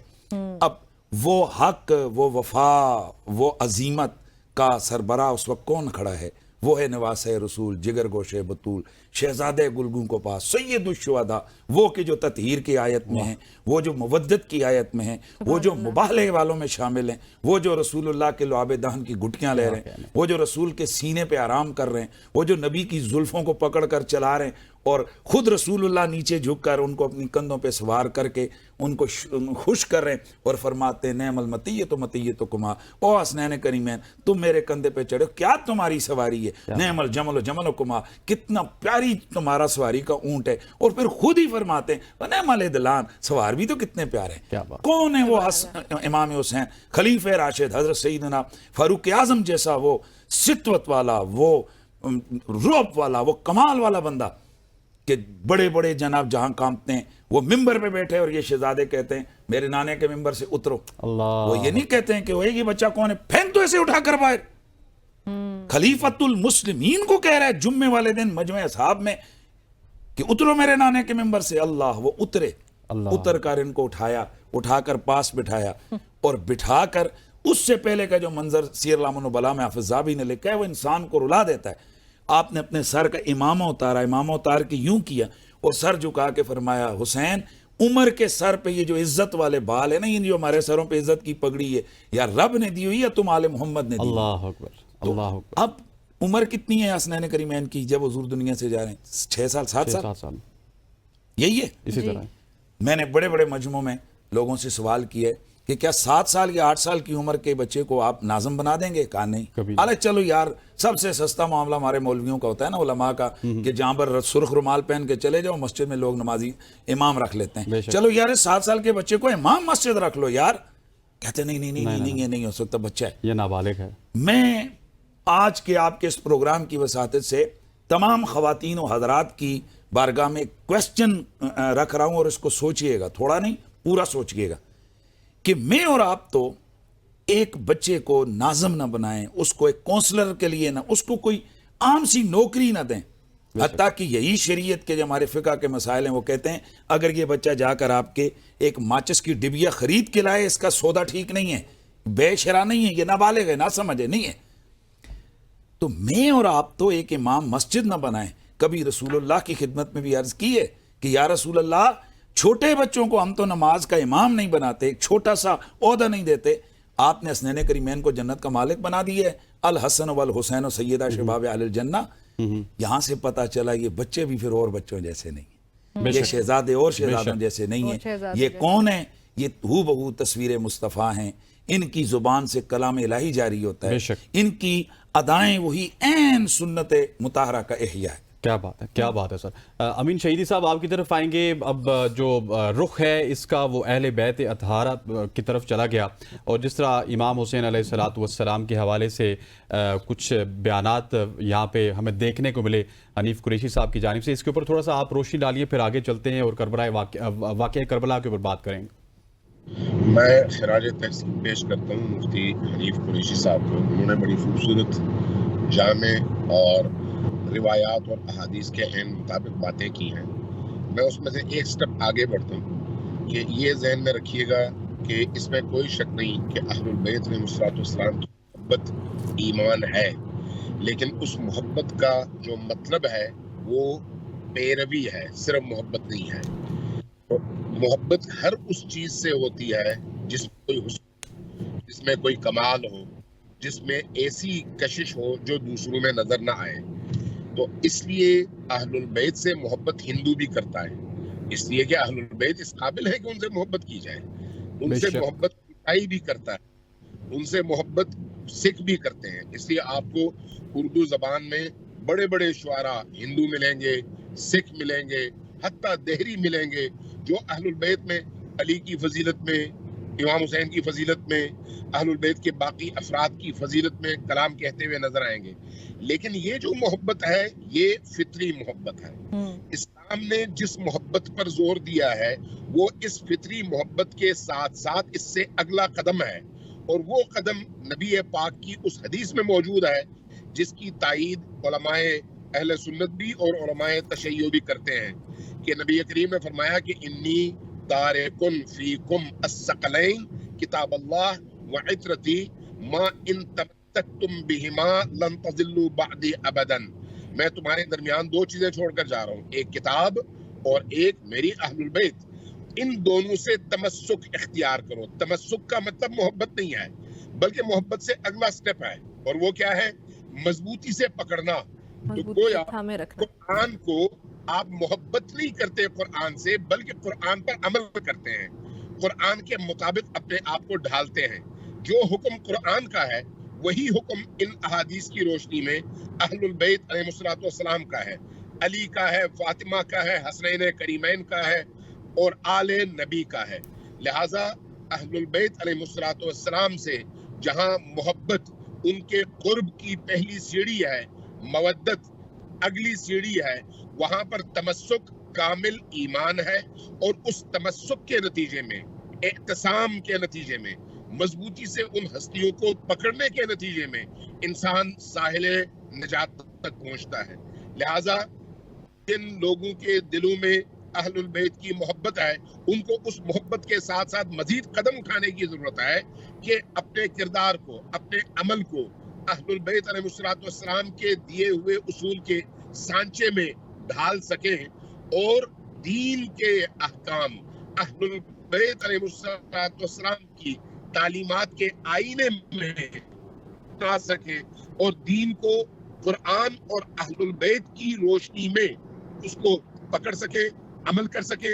اب وہ حق, وہ وفا, وہ عظیمت کا سربراہ اس وقت کون کھڑا ہے, وہ ہے نواسہ رسول, جگر گوشے بطول, شہزادہ گلگوں کو پاس, سید الشہداء, وہ کہ جو تطہیر کی آیت میں ہیں, وہ جو مودت کی آیت میں ہیں, وہ جو مباہلے والوں میں شامل ہیں, وہ جو رسول اللہ کے لعاب دہن کی گھٹیاں لے رہے ہیں, وہ جو رسول کے سینے پہ آرام کر رہے ہیں, وہ جو نبی کی زلفوں کو پکڑ کر چلا رہے ہیں, اور خود رسول اللہ نیچے جھک کر ان کو اپنی کندھوں پہ سوار کر کے ان کو خوش کر رہے ہیں اور فرماتے ہیں نعم المطیۃ مطیۃکما, او حسنین کریمین, تم میرے کندھے پہ چڑھو, کیا تمہاری سواری ہے, نعم الجمل جملکما, کتنا پیاری تمہارا سواری کا اونٹ ہے. اور پھر خود ہی فرماتے ہیں نعم الادلان, سوار بھی تو کتنے پیارے ہیں. کون ہے وہ امام حسین, خلیفہ راشد, حضرت سیدنا فاروق اعظم جیسا وہ سطوت والا, وہ روب والا, وہ کمال والا بندہ کہ بڑے بڑے جناب جہاں کامتے ہیں, وہ ممبر پہ بیٹھے اور یہ شہزادے کہتے ہیں میرے نانے کے ممبر سے اترو. وہ یہ نہیں کہتے ہیں کہ وہ یہ بچہ کون ہے, پھینک تو ایسے اٹھا کر باہر. خلیفۃ المسلمین کو کہہ رہا ہے جمعے والے دن مجمع اصحاب میں کہ اترو میرے نانے کے ممبر سے. اللہ وہ اترے, اتر کر ان کو اٹھایا, اٹھا کر پاس بٹھایا, اور بٹھا کر اس سے پہلے کا جو منظر سیر اعلام النبلاء میں حافظ ذہبی نے لکھا ہے وہ انسان کو رلا دیتا ہے. آپ نے اپنے سر کا امامہ اتارا, امامہ اتار کے یوں کیا اور سر جھکا کے فرمایا حسین, عمر کے سر پہ یہ جو عزت والے بال ہے نا, یہ جو ہمارے سروں پہ عزت کی پگڑی ہے, یا رب نے دی ہوئی یا تم آل محمد نے دی. اللہ اکبر, اللہ اکبر. اب عمر کتنی ہے حسنین کریمین کی جب حضور دنیا سے جا رہے ہیں, 6 سال 7 سال, یہی ہے. اسی طرح میں نے بڑے بڑے مجموعوں میں لوگوں سے سوال کیا ہے کہ کیا 7 سال یا 8 سال کی عمر کے بچے کو آپ ناظم بنا دیں گے؟ کہا نہیں. کبھی حالانکہ چلو یار سب سے سستا معاملہ ہمارے مولویوں کا ہوتا ہے نا، علماء کا، کہ جہاں پر سرخ رومال پہن کے چلے جاؤ مسجد میں لوگ نمازی امام رکھ لیتے ہیں. چلو یار 7 سال کے بچے کو امام مسجد رکھ لو یار. کہتے نہیں یہ نہیں ہو سکتا، بچہ ہے، یہ نابالغ ہے. میں آج کے آپ کے اس پروگرام کی وساطت سے تمام خواتین و حضرات کی بارگاہ میں کویسچن رکھ رہا ہوں، اور اس کو سوچئے گا، تھوڑا نہیں پورا سوچئے گا، کہ میں اور آپ تو ایک بچے کو ناظم نہ بنائیں، اس کو ایک کونسلر کے لیے نہ، اس کو کوئی عام سی نوکری نہ دیں. حتیٰ کہ یہی شریعت کے جو ہمارے فقہ کے مسائل ہیں وہ کہتے ہیں اگر یہ بچہ جا کر آپ کے ایک ماچس کی ڈبیا خرید کے لائے، اس کا سودا ٹھیک نہیں ہے، بے شرع نہیں ہے، یہ نابالغ ہے، نہ سمجھے نہیں ہے. تو میں اور آپ تو ایک امام مسجد نہ بنائیں. کبھی رسول اللہ کی خدمت میں بھی عرض کی ہے کہ یا رسول اللہ، چھوٹے بچوں کو ہم تو نماز کا امام نہیں بناتے، ایک چھوٹا سا عہدہ نہیں دیتے، آپ نے حسنین کریمین کو جنت کا مالک بنا دیا ہے، الحسن والحسین و سیدہ شباب اہل الجنہ. یہاں سے پتہ چلا یہ بچے بھی پھر اور بچوں جیسے نہیں ہیں، یہ شہزادے اور شہزادوں جیسے نہیں ہیں. یہ کون ہیں؟ یہ ہو بہو تصویر مصطفیٰ ہیں. ان کی زبان سے کلام الہی جاری ہوتا ہے، ان کی ادائیں وہی عین سنت مطہرہ کا احیاء ہے. کیا بات ہے، کیا بات ہے سر. امین شہیدی صاحب آپ کی طرف آئیں گے. اب جو رخ ہے اس کا وہ اہل بیت اطہارہ کی طرف چلا گیا، اور جس طرح امام حسین علیہ الصلوۃ والسلام کے حوالے سے کچھ بیانات یہاں پہ ہمیں دیکھنے کو ملے حنیف قریشی صاحب کی جانب سے، اس کے اوپر تھوڑا سا آپ روشنی ڈالیے، پھر آگے چلتے ہیں اور واقعہ کربلا کے اوپر بات کریں گے. میں خراج تحسین پیش کرتا ہوں مفتی حنیف قریشی صاحب کو. انہوں نے بڑی خوبصورت، جامع اور روایات اور احادیث کے عین مطابق باتیں کی ہیں. میں اس میں سے ایک سٹیپ آگے بڑھتا ہوں کہ یہ ذہن میں رکھیے گا کہ اس میں کوئی شک نہیں کہ اہل البیت علیہ السلام کی محبت ایمان ہے، لیکن اس محبت کا جو مطلب ہے وہ پیروی ہے، صرف محبت نہیں ہے. محبت ہر اس چیز سے ہوتی ہے جس میں کوئی حسن، جس میں کوئی کمال ہو، جس میں ایسی کشش ہو جو دوسروں میں نظر نہ آئے. تو اس لیے اہل البیت سے محبت ہندو بھی کرتا ہے، اس لیے کہ اہل البیت اس قابل ہے کہ ان سے محبت کی جائے. ان سے محبت عیسائی بھی کرتا ہے، ان سے محبت سکھ بھی کرتے ہیں. اس لیے آپ کو اردو زبان میں بڑے بڑے شعراء ہندو ملیں گے، سکھ ملیں گے، حتیٰ دہری ملیں گے، جو اہل البیت میں علی کی فضیلت میں، امام حسین کی فضیلت میں، اہل البیت کے باقی افراد کی فضیلت میں کلام کہتے ہوئے نظر آئیں گے. لیکن یہ جو محبت ہے یہ فطری محبت ہے. اسلام نے جس محبت پر زور دیا ہے وہ اس فطری محبت کے ساتھ ساتھ اس سے اگلا قدم ہے، اور وہ قدم نبی پاک کی اس حدیث میں موجود ہے جس کی تائید علماء اہل سنت بھی اور علماء تشیع بھی کرتے ہیں، کہ نبی کریم نے فرمایا کہ انی تارکن فیکم الثقلین کتاب اللہ وعطرتی ما ان تم بہما لن تضلوا بعدی ابدا. میں تمہارے درمیان دو چیزیں چھوڑ کر جا رہا ہوں، ایک کتاب اور ایک میری اہل البیت. ان دونوں سے تمسک اختیار کرو. تمسک کا مطلب محبت نہیں ہے، بلکہ محبت سے اگلا سٹیپ ہے، اور وہ کیا ہے؟ مضبوطی سے پکڑنا. تو گویا قرآن کو آپ محبت نہیں کرتے قرآن سے، بلکہ قرآن پر عمل کرتے ہیں، قرآن کے مطابق اپنے آپ کو ڈھالتے ہیں. جو حکم قرآن کا ہے وہی حکم ان احادیث کی روشنی میں اہل البیت علیہ السلام کا ہے، علی کا ہے، فاطمہ کا ہے، حسنین کریمین کا ہے، اور آل نبی کا ہے. لہٰذا اہل البیت علیہ السلام سے جہاں محبت ان کے قرب کی پہلی سیڑھی ہے، مودت اگلی سیڑھی ہے، وہاں پر تمسک کامل ایمان ہے. اور اس تمسک کے نتیجے میں، اعتصام کے نتیجے میں، مضبوطی سے ان ہستیوں کو پکڑنے کے نتیجے میں انسان ساحل نجات تک پہنچتا ہے. لہٰذا جن لوگوں کے دلوں میں اہل البیت کی محبت ہے ان کو اس محبت کے ساتھ ساتھ مزید قدم اٹھانے کی ضرورت ہے کہ اپنے کردار کو، اپنے عمل کو اہل البیت علیہ السلام کے دیے ہوئے اصول کے سانچے میں ڈھال سکیں، اور دین کے احکام اہل البیت علیہ السلام کی تعلیمات کے آئینے میں آ سکے، اور دین کو قرآن اور اہل البیت کی روشنی میں اس کو پکڑ سکے، عمل کر سکے،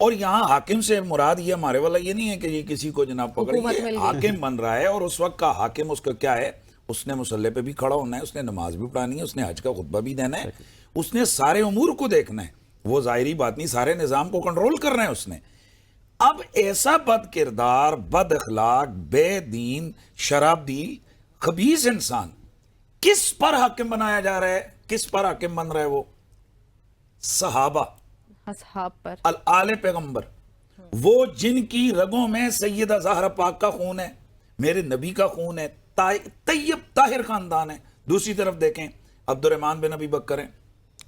اور یہاں حاکم سے مراد یہ ہمارے والا یہ نہیں ہے کہ یہ کسی کو جناب پکڑ حکومت مل یہ گئی. حاکم بن رہا ہے، اور اس وقت کا حاکم اس کا کیا ہے، اس نے مسلح پہ بھی کھڑا ہونا ہے، اس نے نماز بھی پڑھانی ہے، اس نے حج کا خطبہ بھی دینا ہے، اس نے سارے امور کو دیکھنا ہے. وہ ظاہری بات نہیں، سارے نظام کو کنٹرول کرنا ہے اس نے. اب ایسا بد کردار، بد اخلاق، بے دین، شرابی، خبیث انسان کس پر حاکم بنایا جا رہا ہے؟ کس پر حاکم بن رہا ہے؟ وہ صحابہ، اصحاب پر، آل پیغمبر، وہ جن کی رگوں میں سیدہ زہرا پاک کا خون ہے، میرے نبی کا خون ہے، طیب طاہر خاندان ہے. دوسری طرف دیکھیں عبد الرحمن بن ابی بکر ہیں،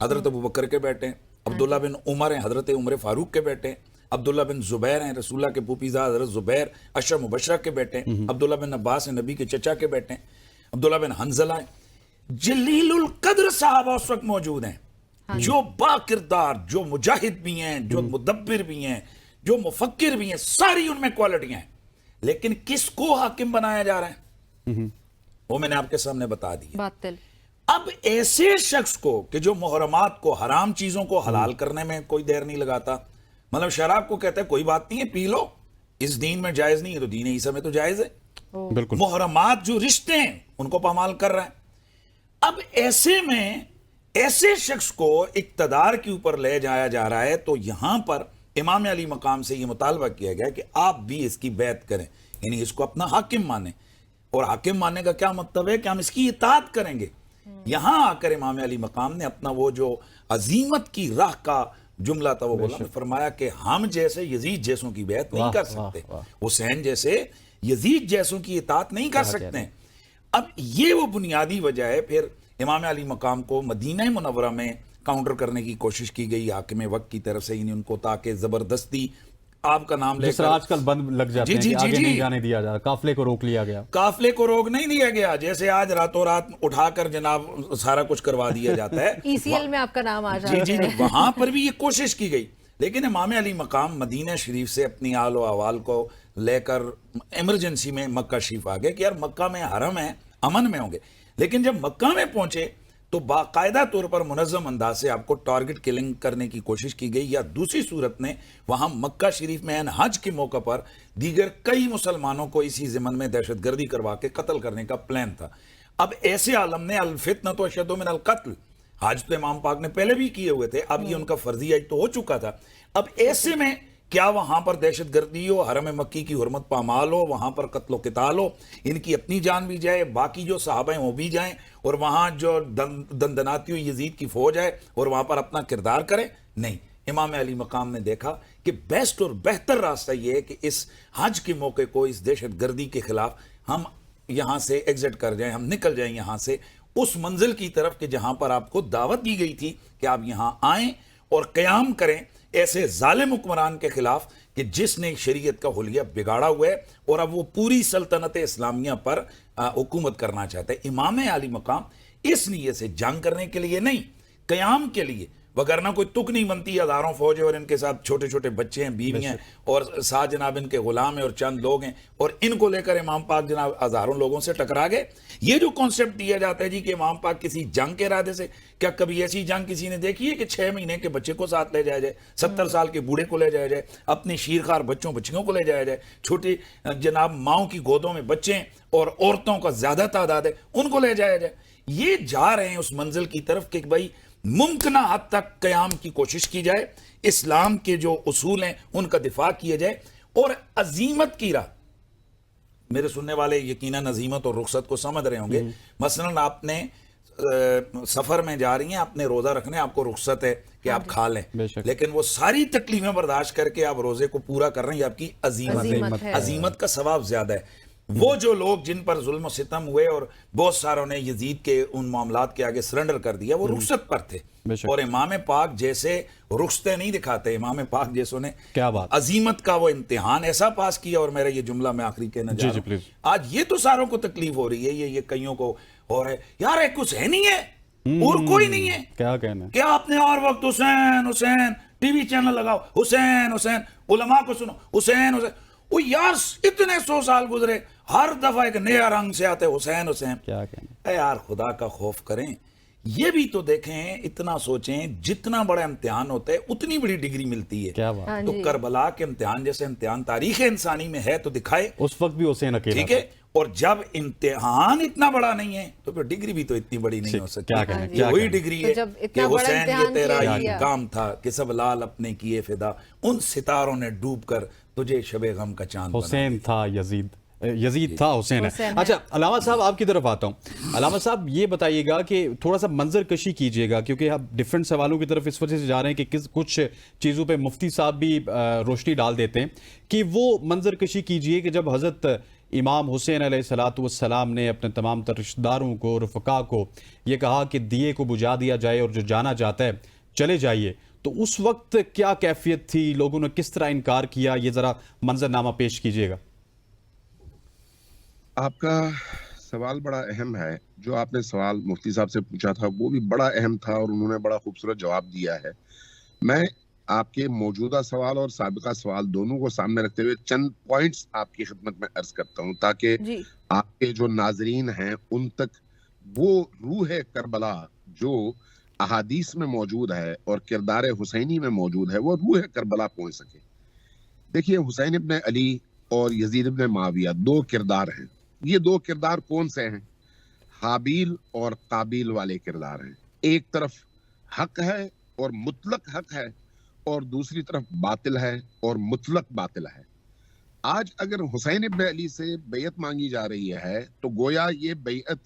حضرت ابو بکر کے بیٹے ہیں. عبداللہ بن عمر ہیں، حضرت عمر فاروق کے بیٹے ہیں. عبداللہ بن زبیر ہیں، رسول اللہ کے پوپیزاد حضرت زبیر اشرف مبشرہ کے بیٹے ہیں. عبداللہ بن عباس ہیں، نبی کے چچا کے بیٹے ہیں. عبداللہ بن حنظلہ ہیں. جلیل القدر صحابہ اس وقت موجود ہیں، جو با کردار، جو مجاہد بھی ہیں، جو مدبر بھی ہیں، جو مفکر بھی ہیں، ساری ان میں کوالٹیاں ہیں. لیکن کس کو حاکم بنایا جا رہا ہے؟ وہ میں نے آپ کے سامنے بتا دی. باطل. اب ایسے شخص کو کہ جو محرمات کو، حرام چیزوں کو حلال کرنے میں کوئی دیر نہیں لگاتا، مطلب شراب کو کہتا ہے کوئی بات نہیں ہے پی لو، اس دین میں جائز نہیں ہے تو دین عیسیٰ میں تو جائز ہے. بالکل. محرمات جو رشتے ہیں ان کو پامال کر رہا ہے. اب ایسے میں ایسے شخص کو اقتدار کے اوپر لے جایا جا رہا ہے، تو یہاں پر امام علی مقام سے یہ مطالبہ کیا گیا کہ آپ بھی اس کی بیعت کریں، یعنی اس کو اپنا حاکم مانیں. اور حاکم ماننے کا کیا مطلب ہے کہ ہم اس کی اطاعت کریں گے. یہاں آ کر امام علی مقام نے اپنا وہ جو عظیمت کی راہ کا جملہ تھا وہ بولا، فرمایا کہ ہم جیسے یزید جیسوں کی بیعت نہیں کر سکتے، حسین جیسے یزید جیسوں کی اطاعت نہیں کر سکتے. اب یہ وہ بنیادی وجہ ہے. پھر امام علی مقام کو مدینہ منورہ میں کاؤنٹر کرنے کی کوشش کی گئی حاکم وقت کی طرف سے، ان کو تاکہ زبردستی آپ کا نام لے جس کر طرح آج کل بند لگ جاتے ہیں کہ آگے نہیں جانے دیا جا، قافلے کو روک لیا گیا. قافلے کو روک نہیں دیا گیا، جیسے آج راتوں رات اٹھا کر جناب سارا کچھ کروا دیا جاتا ہے. ECL میں آپ کا نام آ جاتا ہے. جی وہاں پر بھی یہ کوشش کی گئی. لیکن امام علی مقام مدینہ شریف سے اپنی آل و احوال کو لے کر ایمرجنسی میں مکہ شریف آ گئے کہ یار مکہ میں حرم ہے، امن میں ہوں گے. لیکن جب مکہ میں پہنچے تو باقاعدہ طور پر منظم انداز سے آپ کو ٹارگٹ کلنگ کرنے کی کوشش کی گئی، یا دوسری صورت میں وہاں مکہ شریف میں حج کے موقع پر دیگر کئی مسلمانوں کو اسی ضمن میں دہشت گردی کروا کے قتل کرنے کا پلان تھا. اب ایسے عالم نے الفتنۃ اشد من القتل، حج تو امام پاک نے پہلے بھی کیے ہوئے تھے، اب یہ ان کا فرضی حج تو ہو چکا تھا. اب ایسے میں کیا وہاں پر دہشت گردی ہو، حرم مکی کی حرمت پامال ہو، وہاں پر قتل و قتال ہو، ان کی اپنی جان بھی جائے، باقی جو صحابہ ہیں وہ بھی جائیں، اور وہاں جو دندناتی ہوئی یزید کی فوج ہے اور وہاں پر اپنا کردار کرے؟ نہیں. امام علی مقام نے دیکھا کہ بیسٹ اور بہتر راستہ یہ ہے کہ اس حج کے موقع کو، اس دہشت گردی کے خلاف ہم یہاں سے ایگزٹ کر جائیں، ہم نکل جائیں یہاں سے اس منزل کی طرف کہ جہاں پر آپ کو دعوت دی گئی تھی کہ آپ یہاں آئیں اور قیام کریں ایسے ظالم حکمران کے خلاف کہ جس نے شریعت کا حلیہ بگاڑا ہوا ہے اور اب وہ پوری سلطنت اسلامیہ پر حکومت کرنا چاہتا ہے. امام علی مقام اس نیت سے جنگ کرنے کے لیے نہیں، قیام کے لیے، وگرنہ کوئی تک نہیں بنتی. ہزاروں فوج ہے اور ان کے ساتھ چھوٹے چھوٹے بچے ہیں، بیوی ہیں، اور ساتھ جناب ان کے غلام ہیں اور چند لوگ ہیں، اور ان کو لے کر امام پاک جناب ہزاروں لوگوں سے ٹکرا گئے. یہ جو کانسیپٹ دیا جاتا ہے جی کہ امام پاک کسی جنگ کے ارادے سے، کیا کبھی ایسی جنگ کسی نے دیکھی ہے کہ 6 مہینے کے بچے کو ساتھ لے جایا جائے، 70 سال کے بوڑھے کو لے جایا جائے، اپنے شیرخوار بچیوں کو لے جایا جائے، چھوٹی جناب ماؤں کی گودوں میں بچے ہیں اور عورتوں کا زیادہ تعداد ہے، ان کو لے جایا جائے؟ یہ جا رہے ہیں اس منزل کی طرف کہ بھائی ممکنہ حد تک قیام کی کوشش کی جائے، اسلام کے جو اصول ہیں ان کا دفاع کیا جائے، اور عظیمت کی راہ. میرے سننے والے یقیناً عظیمت اور رخصت کو سمجھ رہے ہوں گے. مثلاً آپ نے سفر میں جا رہی ہیں، آپ نے روزہ رکھنے، آپ کو رخصت ہے کہ آپ کھا لیں، لیکن وہ ساری تکلیفیں برداشت کر کے آپ روزے کو پورا کر رہے ہیں، یہ آپ کی عظیمت ہے. عظیمت کا ثواب زیادہ ہے. وہ جو لوگ جن پر ظلم و ستم ہوئے اور بہت ساروں نے یزید کے ان معاملات کے آگے سرنڈر کر دیا، وہ رخصت پر تھے. اور امام پاک جیسے رخصتیں نہیں دکھاتے، امام پاک جیسوں نے عظیمت کا وہ امتحان ایسا پاس کیا. اور میرا یہ جملہ میں آخری کہنا چاہ رہا ہوں، آج یہ تو ساروں کو تکلیف ہو رہی ہے، یہ کئیوں کو ہو رہا ہے، یار ایک کچھ ہے نہیں ہے اور کوئی نہیں ہے، کیا کہنا، کیا آپ نے ہر وقت حسین حسین ٹی وی چینل لگاؤ، حسین حسین، علماء کو سنو، حسین حسین. وہ یار اتنے 100 سال گزرے، ہر دفعہ ایک نیا رنگ سے آتے حسین حسین. کیا کہنا. اے یار خدا کا خوف کریں. یہ بھی تو دیکھیں، اتنا سوچیں، جتنا بڑا امتحان ہوتا ہے اتنی بڑی ڈگری ملتی ہے. کیا بات. تو کربلا کے امتحان جیسے امتحان تاریخ انسانی میں ہے تو دکھائے. اس وقت بھی حسین اکیلا ٹھیک ہے، اور جب امتحان اتنا بڑا نہیں ہے تو پھر ڈگری بھی تو اتنی بڑی نہیں ہو سکتی. یہ وہی ڈگری ہے کہ حسین یہ تیرا کام تھا کہ سب لال اپنے کیے فدا، ان ستاروں نے ڈوب کر تجھے شب غم کا چاند بنا. حسین تھا یزید تھا حسین ہے. اچھا علامہ صاحب آپ کی طرف آتا ہوں. علامہ صاحب یہ بتائیے گا کہ تھوڑا سا منظر کشی کیجئے گا، کیونکہ آپ ڈیفرنٹ سوالوں کی طرف اس وجہ سے جا رہے ہیں کہ کچھ چیزوں پہ مفتی صاحب بھی روشنی ڈال دیتے ہیں، کہ وہ منظر کشی کیجئے کہ جب حضرت امام حسین علیہ السلام نے اپنے تمام تر رشتہ داروں کو، رفقا کو یہ کہا کہ دیے کو بجھا دیا جائے اور جو جانا چاہتا ہے چلے جائیے، تو اس وقت کیا کیفیت تھی، لوگوں نے کس طرح انکار کیا، یہ ذرا منظرنامہ پیش کیجئے گا. آپ کا سوال بڑا اہم ہے. جو آپ نے سوال مفتی صاحب سے پوچھا تھا وہ بھی بڑا اہم تھا اور انہوں نے بڑا خوبصورت جواب دیا ہے. میں آپ کے موجودہ سوال اور سابقہ سوال دونوں کو سامنے رکھتے ہوئے چند پوائنٹس آپ کی خدمت میں عرض کرتا ہوں تاکہ آپ کے جو ناظرین ہیں ان تک وہ روح کربلا جو احادیث میں موجود ہے اور کردار حسینی میں موجود ہے وہ روح کربلا پہنچ سکے. دیکھیے، حسین ابن علی اور یزید ابن معاویہ دو کردار ہیں. یہ دو کردار کون سے ہیں؟ حابیل اور قابیل والے کردار ہیں. ایک طرف حق ہے اور مطلق حق ہے، اور دوسری طرف باطل ہے اور مطلق باطل ہے. آج اگر حسین ابن علی سے بیعت مانگی جا رہی ہے تو گویا یہ بیعت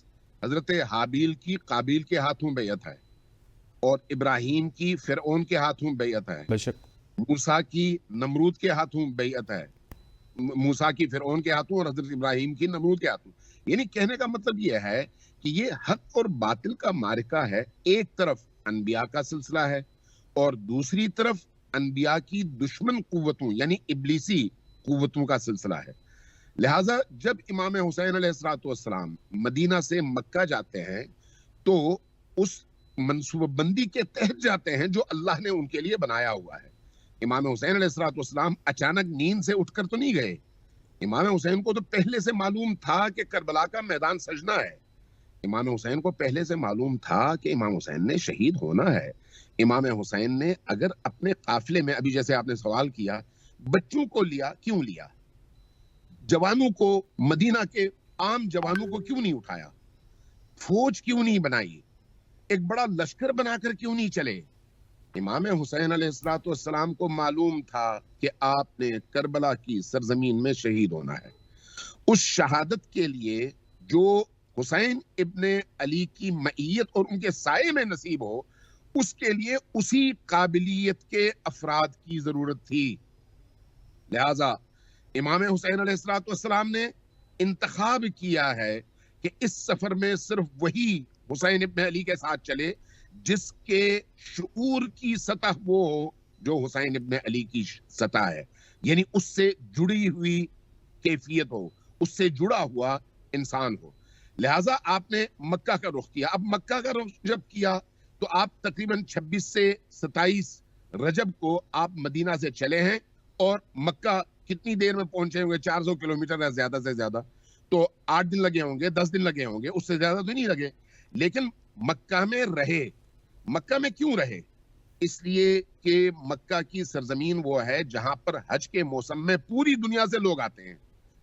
حضرت حابیل کی قابیل کے ہاتھوں بیعت ہے، اور ابراہیم کی فرعون کے ہاتھوں بیعت ہے، بے شک موسیٰ کی نمرود کے ہاتھوں بیعت ہے، موسیٰ کی فرعون کے ہاتھوں اور حضرت ابراہیم کی نمرود کے ہاتھوں. یعنی کہنے کا مطلب یہ ہے کہ یہ حق اور باطل کا معرکہ ہے. ایک طرف انبیاء کا سلسلہ ہے اور دوسری طرف انبیاء کی دشمن قوتوں یعنی ابلیسی قوتوں کا سلسلہ ہے. لہٰذا جب امام حسین علیہ السلام مدینہ سے مکہ جاتے ہیں تو اس منصوبہ بندی کے تحت جاتے ہیں جو اللہ نے ان کے لیے بنایا ہوا ہے. امام حسین علیہ السلام اچانک نیند سے اٹھ کر تو نہیں گئے. امام حسین کو تو پہلے سے معلوم تھا کہ کربلا کا میدان سجنا ہے. امام حسین کو پہلے سے معلوم تھا کہ امام حسین نے شہید ہونا ہے. امام حسین نے اگر اپنے قافلے میں، ابھی جیسے آپ نے سوال کیا، بچوں کو لیا، کیوں لیا؟ جوانوں کو، مدینہ کے عام جوانوں کو کیوں نہیں اٹھایا؟ فوج کیوں نہیں بنائی؟ ایک بڑا لشکر بنا کر کیوں نہیں چلے؟ امام حسین علیہ السلام کو معلوم تھا کہ آپ نے کربلا کی سرزمین میں شہید ہونا ہے. اس شہادت کے لیے جو حسین ابن علی کی معیت اور ان کے سائے میں نصیب ہو، اس کے لیے اسی قابلیت کے افراد کی ضرورت تھی. لہذا امام حسین علیہ السلام نے انتخاب کیا ہے کہ اس سفر میں صرف وہی حسین ابن علی کے ساتھ چلے جس کے شعور کی سطح وہ ہو جو حسین ابن علی کی سطح ہے، یعنی اس سے جڑی ہوئی کیفیت ہو، اس سے جڑا ہوا انسان ہو. لہٰذا آپ نے مکہ کا رخ کیا. اب مکہ کا رخ جب کیا تو آپ تقریباً 26 سے 27 رجب کو آپ مدینہ سے چلے ہیں، اور مکہ کتنی دیر میں پہنچے ہوں گے؟ 400 کلومیٹر ہے زیادہ سے زیادہ، تو 8 دن لگے ہوں گے، 10 دن لگے ہوں گے، اس سے زیادہ تو نہیں لگے. لیکن مکہ میں رہے. مکہ میں کیوں رہے؟ اس لیے کہ مکہ کی سرزمین وہ ہے جہاں پر حج کے موسم میں پوری دنیا سے لوگ آتے ہیں.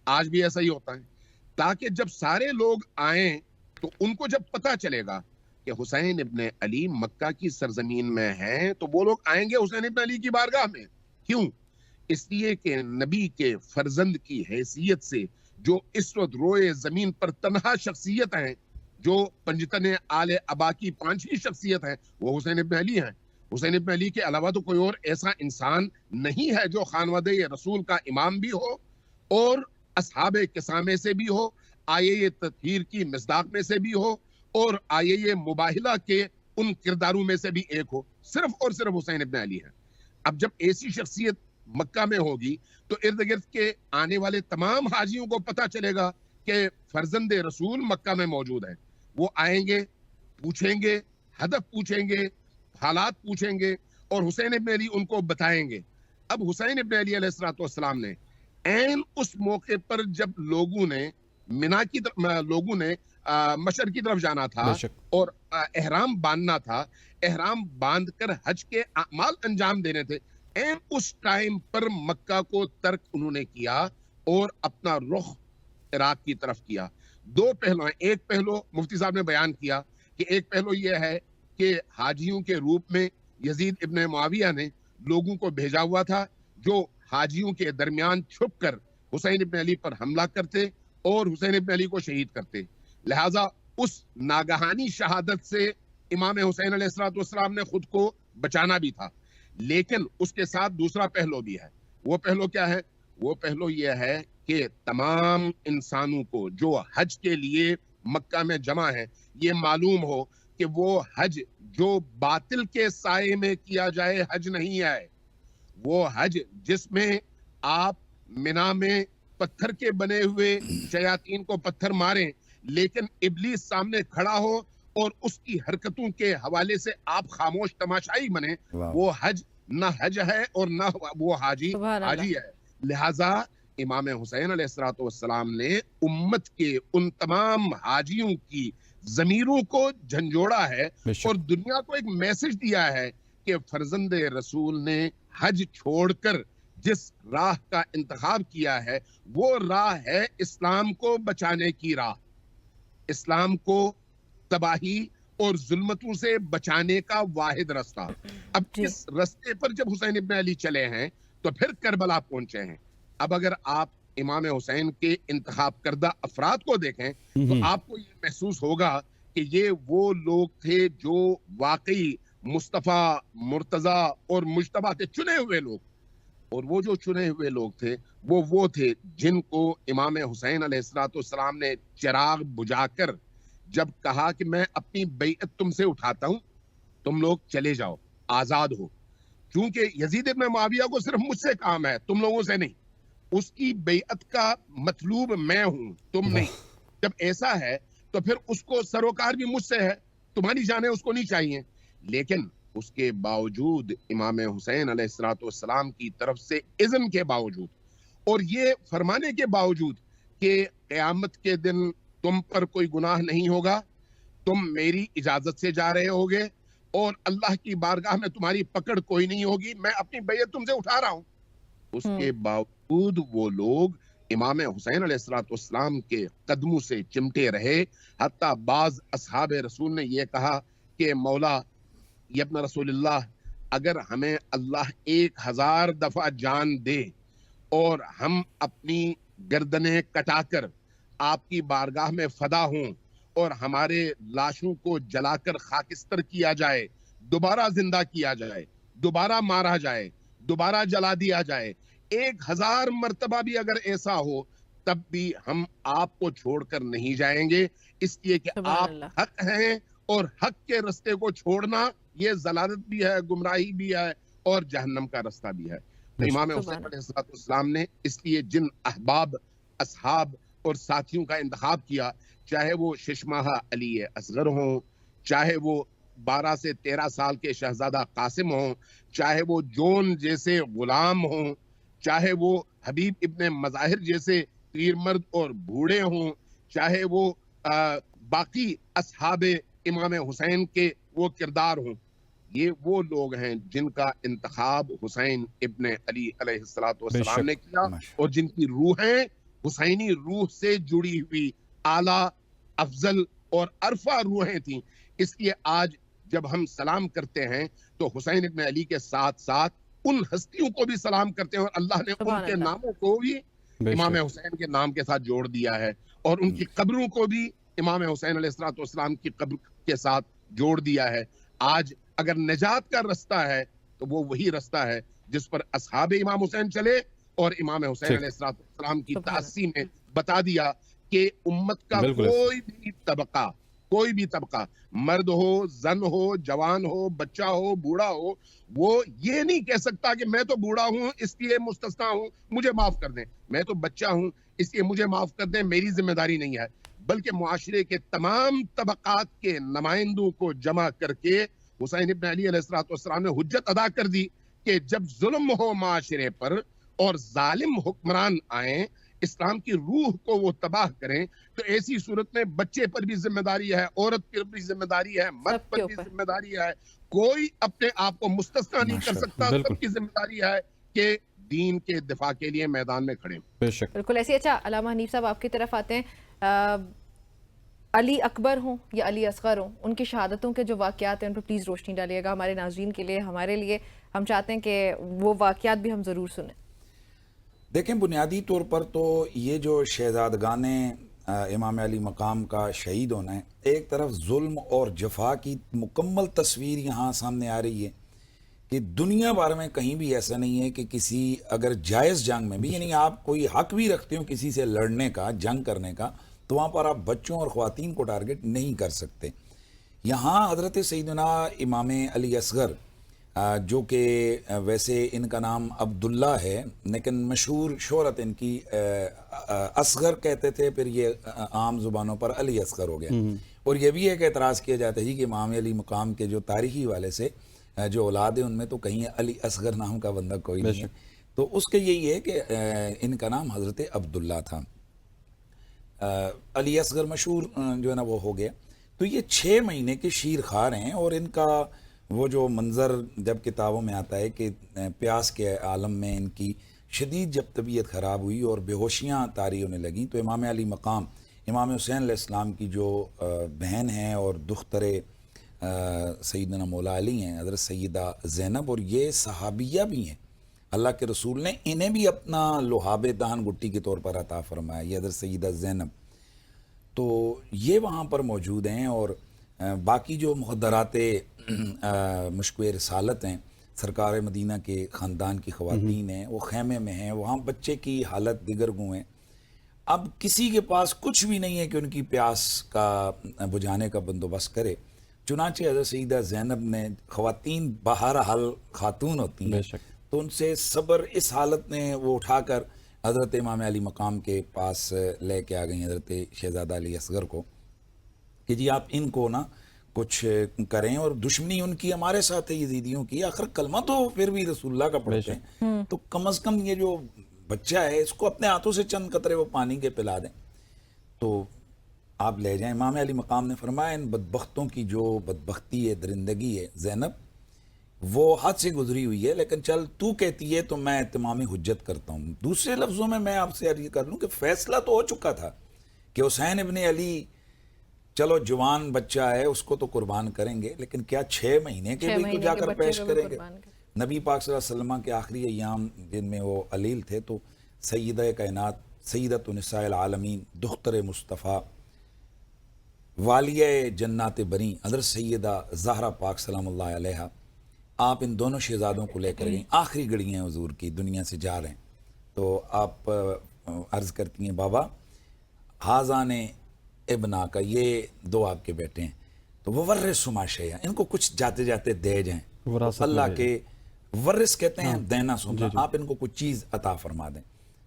آج بھی ایسا ہی ہوتا ہے، تاکہ جب سارے لوگ آئیں تو ان کو جب پتہ چلے گا کہ حسین ابن علی مکہ کی سرزمین میں ہیں تو وہ لوگ آئیں گے حسین ابن علی کی بارگاہ میں. کیوں؟ اس لیے کہ نبی کے فرزند کی حیثیت سے جو اس وقت روئے زمین پر تنہا شخصیت ہیں، جو پنجتن آل ابا کی 5ویں شخصیت ہے، وہ حسین ابن علی ہیں. حسین ابن علی کے علاوہ تو کوئی اور ایسا انسان نہیں ہے جو خانوادہ رسول کا امام بھی ہو اور اصحاب قسامے سے بھی ہو، آیے تطہیر کی مصداق میں سے بھی ہو، اور آیے مباہلہ کے ان کرداروں میں سے بھی ایک ہو. صرف اور صرف حسین ابن علی ہے. اب جب ایسی شخصیت مکہ میں ہوگی تو ارد گرد کے آنے والے تمام حاجیوں کو پتہ چلے گا کہ فرزند رسول مکہ میں موجود ہے. وہ آئیں گے، پوچھیں گے، ہدف پوچھیں گے، حالات پوچھیں گے، اور حسین ابن علی ان کو بتائیں گے. اب حسین ابن علی علیہ السلام نے عین اس موقع پر جب لوگوں نے مشرق کی طرف جانا تھا اور احرام باندھنا تھا، احرام باندھ کر حج کے اعمال انجام دینے تھے، اس ٹائم پر مکہ کو ترک انہوں نے کیا اور اپنا رخ عراق کی طرف کیا۔ دو پہلو ہیں، ایک پہلو مفتی صاحب نے بیان کیا کہ ایک پہلو یہ ہے کہ حاجیوں کے روپ میں یزید ابن معاویہ نے لوگوں کو بھیجا ہوا تھا جو حاجیوں کے درمیان چھپ کر حسین ابن علی پر حملہ کرتے اور حسین ابن علی کو شہید کرتے، لہٰذا اس ناگہانی شہادت سے امام حسین علیہ السلام نے خود کو بچانا بھی تھا، لیکن اس کے ساتھ دوسرا پہلو بھی ہے۔ وہ پہلو کیا ہے؟ وہ پہلو یہ ہے کہ تمام انسانوں کو جو حج کے لیے مکہ میں جمع ہیں یہ معلوم ہو کہ وہ حج جو باطل کے سائے میں کیا جائے حج نہیں ہے، وہ حج جس میں آپ منا میں پتھر کے بنے ہوئے شیاطین کو پتھر ماریں لیکن ابلیس سامنے کھڑا ہو اور اس کی حرکتوں کے حوالے سے آپ خاموش تماشائی بنے، وہ حج نہ حج ہے اور نہ وہ حاجی ہے۔ لہٰذا امام حسین علیہ السلام نے امت کے ان تمام حاجیوں کی ضمیروں کو جھنجھوڑا ہے اور دنیا کو ایک میسج دیا ہے کہ فرزند رسول نے حج چھوڑ کر جس راہ کا انتخاب کیا ہے وہ راہ ہے اسلام کو بچانے کی راہ، اسلام کو تباہی اور ظلمتوں سے بچانے کا واحد راستہ۔ اب اس راستے پر جب حسین ابن علی چلے ہیں تو پھر کربلا پہنچے ہیں۔ اب اگر آپ امام حسین کے انتخاب کردہ افراد کو دیکھیں تو آپ کو یہ محسوس ہوگا کہ یہ وہ لوگ تھے جو واقعی مصطفیٰ، مرتضیٰ اور مجتبیٰ کے چنے ہوئے لوگ، اور وہ جو چنے ہوئے لوگ تھے وہ تھے جن کو امام حسین علیہ السلام نے چراغ بجھا کر جب کہا کہ میں اپنی بیعت تم سے اٹھاتا ہوں، تم لوگ چلے جاؤ، آزاد ہو، کیونکہ یزید ابن معاویہ کو صرف مجھ سے کام ہے، تم لوگوں سے نہیں، اس کی بیعت کا مطلوب میں ہوں، تم نہیں۔ جب ایسا ہے تو پھر اس کو سروکار بھی مجھ سے ہے، تمہاری جانیں اس کو نہیں چاہیے۔ لیکن اس کے باوجود امام حسین علیہ السلام کی طرف سے اذن کے باوجود اور یہ فرمانے کے باوجود کہ قیامت کے دن تم پر کوئی گناہ نہیں ہوگا، تم میری اجازت سے جا رہے ہوگے اور اللہ کی بارگاہ میں تمہاری پکڑ کوئی نہیں ہوگی، میں اپنی بیعت تم سے اٹھا رہا ہوں، اس کے باوجود وہ لوگ امام حسین علیہ السلام کے قدموں سے چمٹے رہے، حتیٰ بعض اصحاب رسول نے یہ کہا کہ مولا یا ابن رسول اللہ، اگر ہمیں اللہ 1000 دفعہ جان دے اور ہم اپنی گردنیں کٹا کر آپ کی بارگاہ میں فدا ہوں اور ہمارے لاشوں کو جلا کر خاکستر کیا جائے، دوبارہ زندہ کیا جائے، دوبارہ مارا جائے، دوبارہ جلا دیا جائے، 1000 مرتبہ بھی اگر ایسا ہو تب بھی ہم آپ کو چھوڑ کر نہیں جائیں گے، اس لیے کہ آپ حق ہیں اور حق کے رستے کو چھوڑنا یہ ضلالت بھی ہے، گمراہی بھی ہے اور جہنم کا رستہ بھی ہے۔ تو امام حسین علیہ السلام نے اس لیے جن احباب، اصحاب اور ساتھیوں کا انتخاب کیا، چاہے وہ ششماہ علی اصغر ہوں، چاہے وہ 12 سے 13 سال کے شہزادہ قاسم ہوں، چاہے وہ جون جیسے غلام ہوں، چاہے وہ حبیب ابن مظاہر جیسے پیر مرد اور بوڑھے ہوں، چاہے وہ باقی اصحاب امام حسین کے وہ کردار ہوں، یہ وہ لوگ ہیں جن کا انتخاب حسین ابن علی علیہ السلام نے کیا اور جن کی روحیں حسینی روح سے جڑی ہوئی اعلیٰ، افضل اور عرفہ روحیں تھیں۔ اس لیے آج جب ہم سلام کرتے ہیں تو حسین ابن علی کے ساتھ ساتھ ان ہستیوں کو بھی سلام کرتے ہیں اور اللہ نے ان کے ناموں کو بھی امام حسین کے نام کے ساتھ جوڑ دیا ہے اور ان کی قبروں کو بھی امام حسین علیہ السلام کی قبر کے ساتھ جوڑ دیا ہے۔ آج اگر نجات کا رستہ ہے تو وہ وہی رستہ ہے جس پر اصحاب امام حسین چلے اور امام حسین علیہ السلام کی تأسی میں بتا دیا کہ امت کا کوئی بھی طبقہ مرد ہو، زن ہو، جوان ہو، بچہ ہو، بوڑھا ہو، وہ یہ نہیں کہہ سکتا کہ میں تو بوڑھا ہوں اس لیے مستثنا ہوں، مجھے معاف کر دیں، میں تو بچہ ہوں اس لیے مجھے معاف کر دیں، میری ذمہ داری نہیں ہے، بلکہ معاشرے کے تمام طبقات کے نمائندوں کو جمع کر کے حسین ابن علی علیہ السلام نے حجت ادا کر دی کہ جب ظلم ہو معاشرے پر اور ظالم حکمران آئیں، اسلام کی روح کو وہ تباہ کریں، تو ایسی صورت میں بچے پر بھی ذمہ داری ہے، عورت پر بھی ذمہ داری ہے، مرد پر بھی ذمہ داری ہے. کوئی اپنے آپ کو مستثنا نہیں کر سکتا. سب کی ذمہ داری ہے کہ دین کے دفاع کے لیے میدان میں کھڑے. بے شک بالکل ایسے. اچھا علامہ حنیف صاحب آپ کی طرف آتے ہیں. علی اکبر ہوں یا علی اصغر ہوں، ان کی شہادتوں کے جو واقعات ہیں ان پر پلیز روشنی ڈالیے گا ہمارے ناظرین کے لیے، ہمارے لیے. ہم چاہتے ہیں کہ وہ واقعات بھی ہم ضرور سنیں. دیکھیں بنیادی طور پر تو یہ جو شہزادگان امام علی مقام کا شہید ہونا ہے، ایک طرف ظلم اور جفا کی مکمل تصویر یہاں سامنے آ رہی ہے کہ دنیا بھر میں کہیں بھی ایسا نہیں ہے کہ کسی اگر جائز جنگ میں بھی، یعنی آپ کوئی حق بھی رکھتے ہو کسی سے لڑنے کا، جنگ کرنے کا، تو وہاں پر آپ بچوں اور خواتین کو ٹارگٹ نہیں کر سکتے. یہاں حضرت سیدنا امام علی اصغر جو کہ ویسے ان کا نام عبداللہ ہے لیکن مشہور شہرت ان کی اصغر کہتے تھے، پھر یہ عام زبانوں پر علی اصغر ہو گیا. اور یہ بھی ایک اعتراض کیا جاتا ہے کہ امام علی مقام کے جو تاریخی والے سے جو اولاد ہیں ان میں تو کہیں علی اصغر نام کا بندہ کوئی نہیں ہے. تو اس کے یہی ہے کہ ان کا نام حضرت عبداللہ تھا. علی اصغر مشہور جو ہے نا وہ ہو گیا. تو یہ 6 مہینے کے شیر خوار ہیں، اور ان کا وہ جو منظر جب کتابوں میں آتا ہے کہ پیاس کے عالم میں ان کی شدید جب طبیعت خراب ہوئی اور بے ہوشیاں طاری ہونے لگیں، تو امام علی مقام امام حسین علیہ السلام کی جو بہن ہیں اور دختر سیدنا مولا علی ہیں، حضرت سیدہ زینب، اور یہ صحابیہ بھی ہیں، اللہ کے رسول نے انہیں بھی اپنا لحاب دہن گٹی کے طور پر عطا فرمایا، یہ حضرت سیدہ زینب. تو یہ وہاں پر موجود ہیں. اور باقی جو مخدرات مشکو رسالت ہیں، سرکار مدینہ کے خاندان کی خواتین ہیں، وہ خیمے میں ہیں، وہاں بچے کی حالت دیگر گوں ہے. اب کسی کے پاس کچھ بھی نہیں ہے کہ ان کی پیاس کا بجھانے کا بندوبست کرے. چنانچہ حضرت سیدہ زینب نے، خواتین بہرحال خاتون ہوتی ہیں، تو ان سے صبر اس حالت نے وہ اٹھا کر حضرت امام علی مقام کے پاس لے کے آ گئی حضرت شہزادہ علی اصغر کو کہ جی آپ ان کو نا کچھ کریں، اور دشمنی ان کی ہمارے ساتھ ہے یزیدیوں کی، آخر کلمہ تو پھر بھی رسول اللہ کا پڑھتے ہیں، تو کم از کم یہ جو بچہ ہے اس کو اپنے ہاتھوں سے چند قطرے وہ پانی کے پلا دیں، تو آپ لے جائیں. امام علی مقام نے فرمایا ان بدبختوں کی جو بدبختی ہے، درندگی ہے زینب، وہ حد سے گزری ہوئی ہے، لیکن چل تو کہتی ہے تو میں اتمام حجت کرتا ہوں. دوسرے لفظوں میں آپ سے عرض کر لوں کہ فیصلہ تو ہو چکا تھا کہ حسین ابن علی چلو جوان بچہ ہے اس کو تو قربان کریں گے، لیکن کیا 6 مہینے کے بھی تو جا کر پیش کریں گے. نبی پاک صلی اللہ علیہ وسلم کے آخری ایام جن میں وہ علیل تھے، تو سیدہ کائنات سیدۃ نساء العالمین دختر مصطفیٰ والیہ جنات بری حضرت سیدہ زہرا پاک سلام اللہ علیہا، آپ ان دونوں شہزادوں کو لے کر گئیں. آخری گھڑی ہیں حضور کی، دنیا سے جا رہے ہیں. تو آپ عرض کرتی ہیں بابا حاضان ابنا کا، یہ 2 آپ کے بیٹے ہیں، تو وہ ورث ماشیہ، ان کو کچھ جاتے جاتے دے جائیں. اللہ کے ورث کہتے ہیں دینا سننا، آپ ان کو کچھ چیز عطا فرما دیں،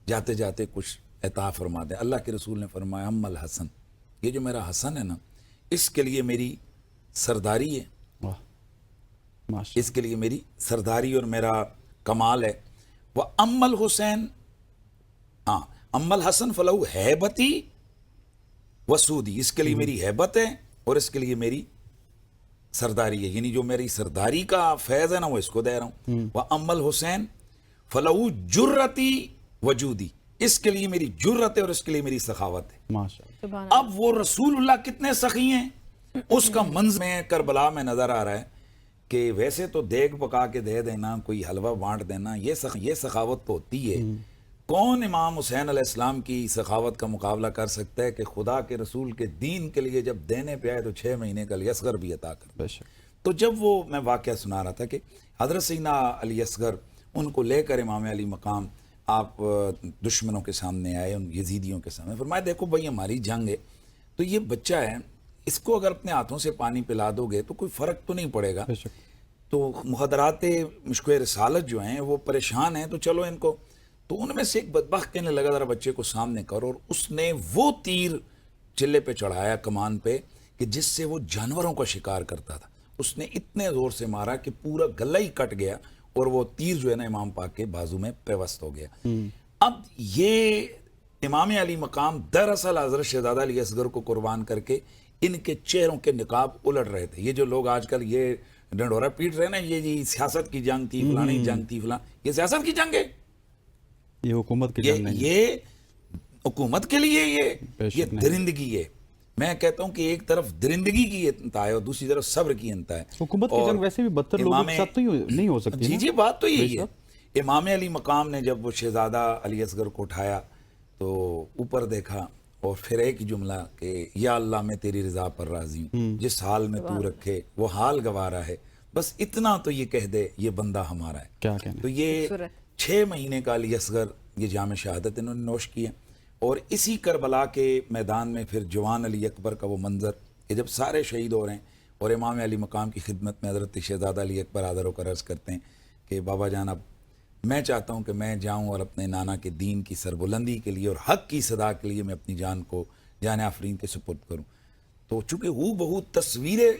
جاتے جاتے کچھ عطا فرما دیں. اللہ کے رسول نے فرمایا ام الحسن، یہ جو میرا حسن ہے نا، اس کے لیے میری سرداری ہے، اس کے لیے میری سرداری اور میرا کمال ہے. وہ ام الحسین، ام الحسن فلہو ہیبتی وسودی، اس کے لیے میری ہیبت ہے اور اس کے لیے میری سرداری ہے، یعنی جو میری سرداری کا فیض ہے نا وہ اس کو دے رہا ہوں. وہ ام الحسین فلہو جرتی وجودی، اس کے لیے میری جرت ہے اور اس کے لیے میری سخاوت ہے. اب وہ رسول اللہ کتنے سخی ہیں، اس کا منظر میں کربلا میں نظر آ رہا ہے کہ ویسے تو دیگ پکا کے دے دینا، کوئی حلوہ بانٹ دینا، یہ سخاوت تو ہوتی ہے. کون امام حسین علیہ السلام کی سخاوت کا مقابلہ کر سکتا ہے کہ خدا کے رسول کے دین کے لیے جب دینے پہ آئے تو 6 مہینے کا علی اصغر بھی عطا کر. تو جب وہ میں واقعہ سنا رہا تھا کہ حضرت سیدنا علی اصغر ان کو لے کر امام علی مقام آپ دشمنوں کے سامنے آئے، ان یزیدیوں کے سامنے، فرمایا دیکھو بھائی ہماری جنگ ہے، تو یہ بچہ ہے، اس کو اگر اپنے ہاتھوں سے پانی پلا دو گے تو کوئی فرق تو نہیں پڑے گا. تو مخدرات مشکو رسالت جو ہیں وہ پریشان ہیں، تو چلو ان کو. تو ان میں سے ایک بدبخت کہنے لگا ذرا بچے کو سامنے کرو، اور اس نے وہ تیر چلے پہ چڑھایا کمان پہ کہ جس سے وہ جانوروں کا شکار کرتا تھا. اس نے اتنے زور سے مارا کہ پورا گلہ ہی کٹ گیا، اور وہ تیر جو ہے نا امام پاک کے بازو میں پیوست ہو گیا. اب یہ امام علی مقام دراصل حضرت شہزادہ علی اصغر کو قربان کر کے ان کے چہروں کے نقاب الٹ رہے تھے. یہ جو لوگ آج کل یہ ڈنڈورا پیٹ رہے نا، یہ جی سیاست کی جنگ تھی، فلانی جنگ تھی، فلان، یہ سیاست کی جنگ ہے، یہ حکومت کی جنگ نہیں ہے. یہ حکومت کے لیے بے یہ شک نہیں. درندگی ہے. میں کہتا ہوں کہ ایک طرف درندگی کی انتہا ہے اور دوسری طرف صبر کی انتہا ہے. حکومت کی اور جنگ ویسے بھی بدتر لوگوں کے ساتھ تو نہیں ہو سکتی جی نا؟ جی، بات تو بے یہی ہے. شک. امام علی مقام نے جب وہ شہزادہ علی اصغر کو اٹھایا تو اوپر دیکھا اور پھر ایک جملہ کہ یا اللہ میں تیری رضا پر راضی ہوں، جس حال میں تو رکھے وہ حال گوارا ہے، بس اتنا تو یہ کہہ دے یہ بندہ ہمارا ہے. کیا کہنا تو یہ خوبصورت. 6 مہینے کا علی اصغر یہ جام شہادت انہوں نے نوش کیا. اور اسی کربلا کے میدان میں پھر جوان علی اکبر کا وہ منظر کہ جب سارے شہید ہو رہے ہیں اور امام علی مقام کی خدمت میں حضرت شہزادہ علی اکبر حاضر ہو کر عرض کرتے ہیں کہ بابا جان اب میں چاہتا ہوں کہ میں جاؤں اور اپنے نانا کے دین کی سربلندی کے لیے اور حق کی صدا کے لیے میں اپنی جان کو جان آفرین کے سپرد کروں. تو چونکہ وہ بہت تصویریں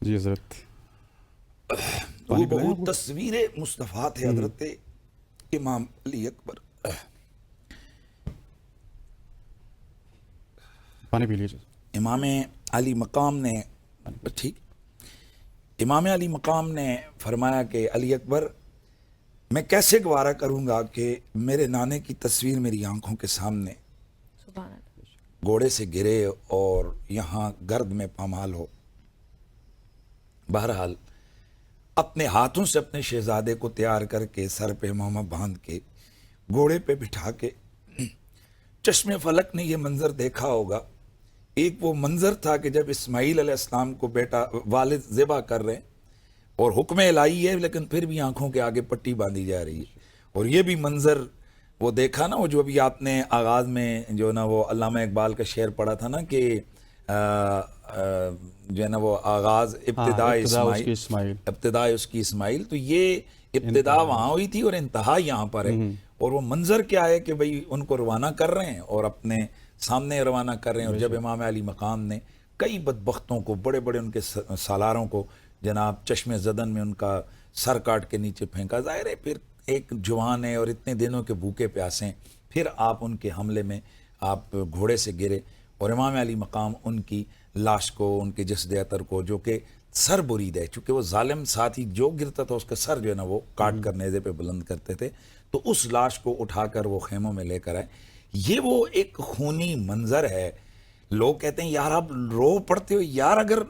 جی حضرت، وہ بہت تصویر مصطفیٰ تھے حضرت امام علی اکبر. پانی پی لیجیے. امام علی مقام نے ٹھیک امام علی مقام نے فرمایا کہ علی اکبر میں کیسے گوارا کروں گا کہ میرے نانے کی تصویر میری آنکھوں کے سامنے سبحان اللہ. گھوڑے سے گرے اور یہاں گرد میں پامال ہو. بہرحال اپنے ہاتھوں سے اپنے شہزادے کو تیار کر کے سر پہ امامہ باندھ کے گھوڑے پہ بٹھا کے چشم فلک نے یہ منظر دیکھا ہوگا. ایک وہ منظر تھا کہ جب اسماعیل علیہ السلام کو بیٹا والد ذبح کر رہے ہیں اور حکم الہی ہے لیکن پھر بھی آنکھوں کے آگے پٹی باندھی جا رہی ہے. اور یہ بھی منظر وہ دیکھا نا، وہ جو ابھی آپ نے آغاز میں جو نا وہ علامہ اقبال کا شعر پڑھا تھا نا کہ جو ہے نا وہ آغاز ابتدا اسماعیل، ابتدا اس کی اسماعیل. تو یہ ابتدا وہاں ہوئی تھی اور انتہا یہاں پر ہے. اور وہ منظر کیا ہے کہ بھئی ان کو روانہ کر رہے ہیں اور اپنے سامنے روانہ کر رہے ہیں. اور جب امام علی مقام نے کئی بدبختوں کو، بڑے بڑے ان کے سالاروں کو جناب چشم زدن میں ان کا سر کاٹ کے نیچے پھینکا. ظاہر ہے پھر ایک جوان ہے اور اتنے دنوں کے بھوکے پیاسے ہیں، پھر آپ ان کے حملے میں آپ گھوڑے سے گرے اور امام علی مقام ان کی لاش کو، ان کے جسد اطہر کو جو کہ سر برید ہے، چونکہ وہ ظالم ساتھی جو گرتا تھا اس کا سر جو ہے نا وہ کاٹ کر نیزے پہ بلند کرتے تھے، تو اس لاش کو اٹھا کر وہ خیموں میں لے کر آئے. یہ وہ ایک خونی منظر ہے. لوگ کہتے ہیں یار آپ رو پڑتے ہو، یار اگر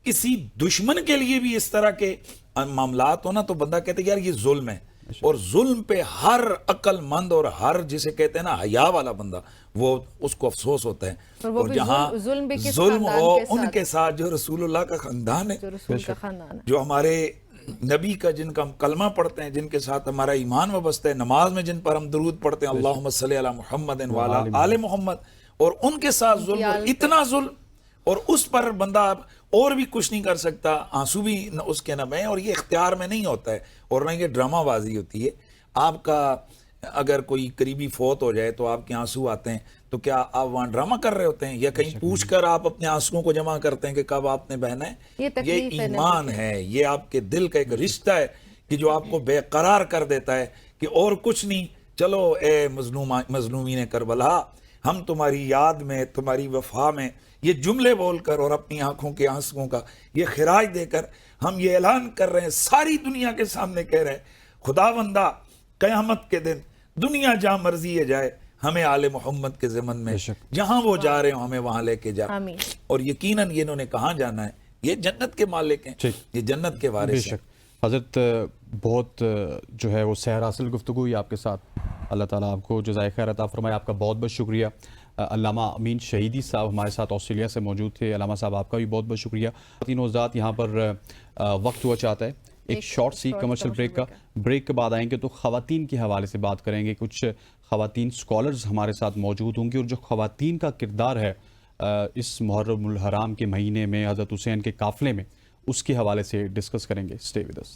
کسی دشمن کے لیے بھی اس طرح کے معاملات ہو نا تو بندہ کہتے ہیں یار یہ ظلم ہے. اور ظلم پہ ہر عقل مند اور ہر جسے کہتے ہیں نا حیا والا بندہ وہ اس کو افسوس ہوتا ہے. اور جہاں ظلم ہو ان کے ساتھ جو رسول اللہ کا خاندان ہے، جو ہمارے نبی کا جن کا ہم کلمہ پڑھتے ہیں، جن کے ساتھ ہمارا ایمان وابستہ ہے، نماز میں جن پر ہم درود پڑھتے ہیں اللہم صلی علی محمد وعلی آل محمد، اور ان کے ساتھ ظلم، اتنا ظلم، اور اس پر بندہ اور بھی کچھ نہیں کر سکتا. آنسو بھی اس کے نہ بہیں، اور یہ اختیار میں نہیں ہوتا ہے اور نہ یہ ڈرامہ بازی ہوتی ہے. آپ کا اگر کوئی قریبی فوت ہو جائے تو آپ کے آنسو آتے ہیں تو کیا آپ وہاں ڈرامہ کر رہے ہوتے ہیں یا کہیں پوچھ کر آپ اپنے آنسوؤں کو جمع کرتے ہیں کہ کب آپ نے بہنا ہے؟ یہ ایمان ہے، یہ آپ کے دل کا ایک رشتہ ہے کہ جو آپ کو بے قرار کر دیتا ہے کہ اور کچھ نہیں. چلو اے مظلومین کربلا، ہم تمہاری یاد میں، تمہاری وفا میں یہ جملے بول کر اور اپنی آنکھوں کے آنسوؤں کا یہ خراج دے کر ہم یہ اعلان کر رہے ہیں، ساری دنیا کے سامنے کہہ رہے ہیں خدا بندہ قیامت کے دن دنیا جہاں مرضی ہے جائے، ہمیں آل محمد کے ضمن میں جہاں وہ جا رہے ہوں ہمیں وہاں لے کے جا. اور یقیناً یہ انہوں نے کہاں جانا ہے، یہ جنت کے مالک ہیں، یہ جنت کے وارث ہیں. حضرت بہت جو ہے وہ سحر حاصل گفتگو ہوئی آپ کے ساتھ. اللہ تعالیٰ آپ کو جزائے خیر عطا فرمائے. آپ کا بہت بہت شکریہ. علامہ امین شہیدی صاحب ہمارے ساتھ آسٹریلیا سے موجود تھے. علامہ صاحب آپ کا بھی بہت بہت شکریہ. تینوں ذات یہاں پر وقت ہوا چاہتا ہے ایک شارٹ سی کمرشل بریک کے بعد آئیں گے تو خواتین کے حوالے سے بات کریں گے. کچھ خواتین سکولرز ہمارے ساتھ موجود ہوں گی اور جو خواتین کا کردار ہے اس محرم الحرام کے مہینے میں حضرت حسین کے قافلے میں، اس کے حوالے سے ڈسکس کریں گے. Stay with us.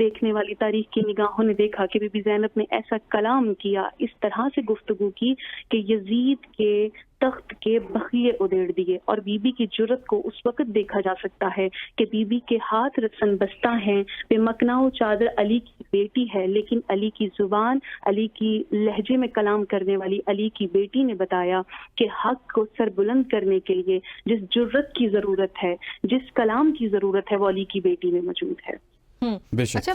دیکھنے والی تاریخ کی نگاہوں نے دیکھا کہ بی بی زینب نے ایسا کلام کیا، اس طرح سے گفتگو کی کہ یزید کے تخت کے بخیے ادھیڑ دیے. اور بی بی کی جرت کو اس وقت دیکھا جا سکتا ہے کہ بی بی کے ہاتھ رسن بستہ ہیں، بے مکنا و چادر علی کی بیٹی ہے، لیکن علی کی زبان، علی کی لہجے میں کلام کرنے والی علی کی بیٹی نے بتایا کہ حق کو سر بلند کرنے کے لیے جس جرت کی ضرورت ہے، جس کلام کی ضرورت ہے، وہ علی کی بیٹی میں موجود ہے. اچھا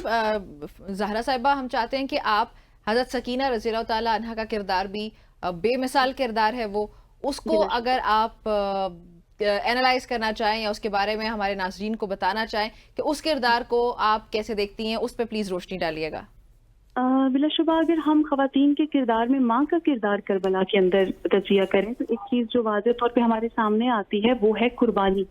زہرا صاحبہ، ہم چاہتے ہیں کہ آپ حضرت سکینہ رضی اللہ تعالیٰ عنہ کا کردار بھی بے مثال کردار ہے، وہ اس کو اگر آپ اینالائز کرنا چاہیں یا اس کے بارے میں ہمارے ناظرین کو بتانا چاہیں کہ اس کردار کو آپ کیسے دیکھتی ہیں، اس پہ پلیز روشنی ڈالیے گا. بلا شبہ اگر ہم خواتین کے کردار میں ماں کا کردار کربلا کے اندر تجزیہ کریں تو ایک چیز جو واضح طور پہ ہمارے سامنے آتی ہے وہ ہے قربانی.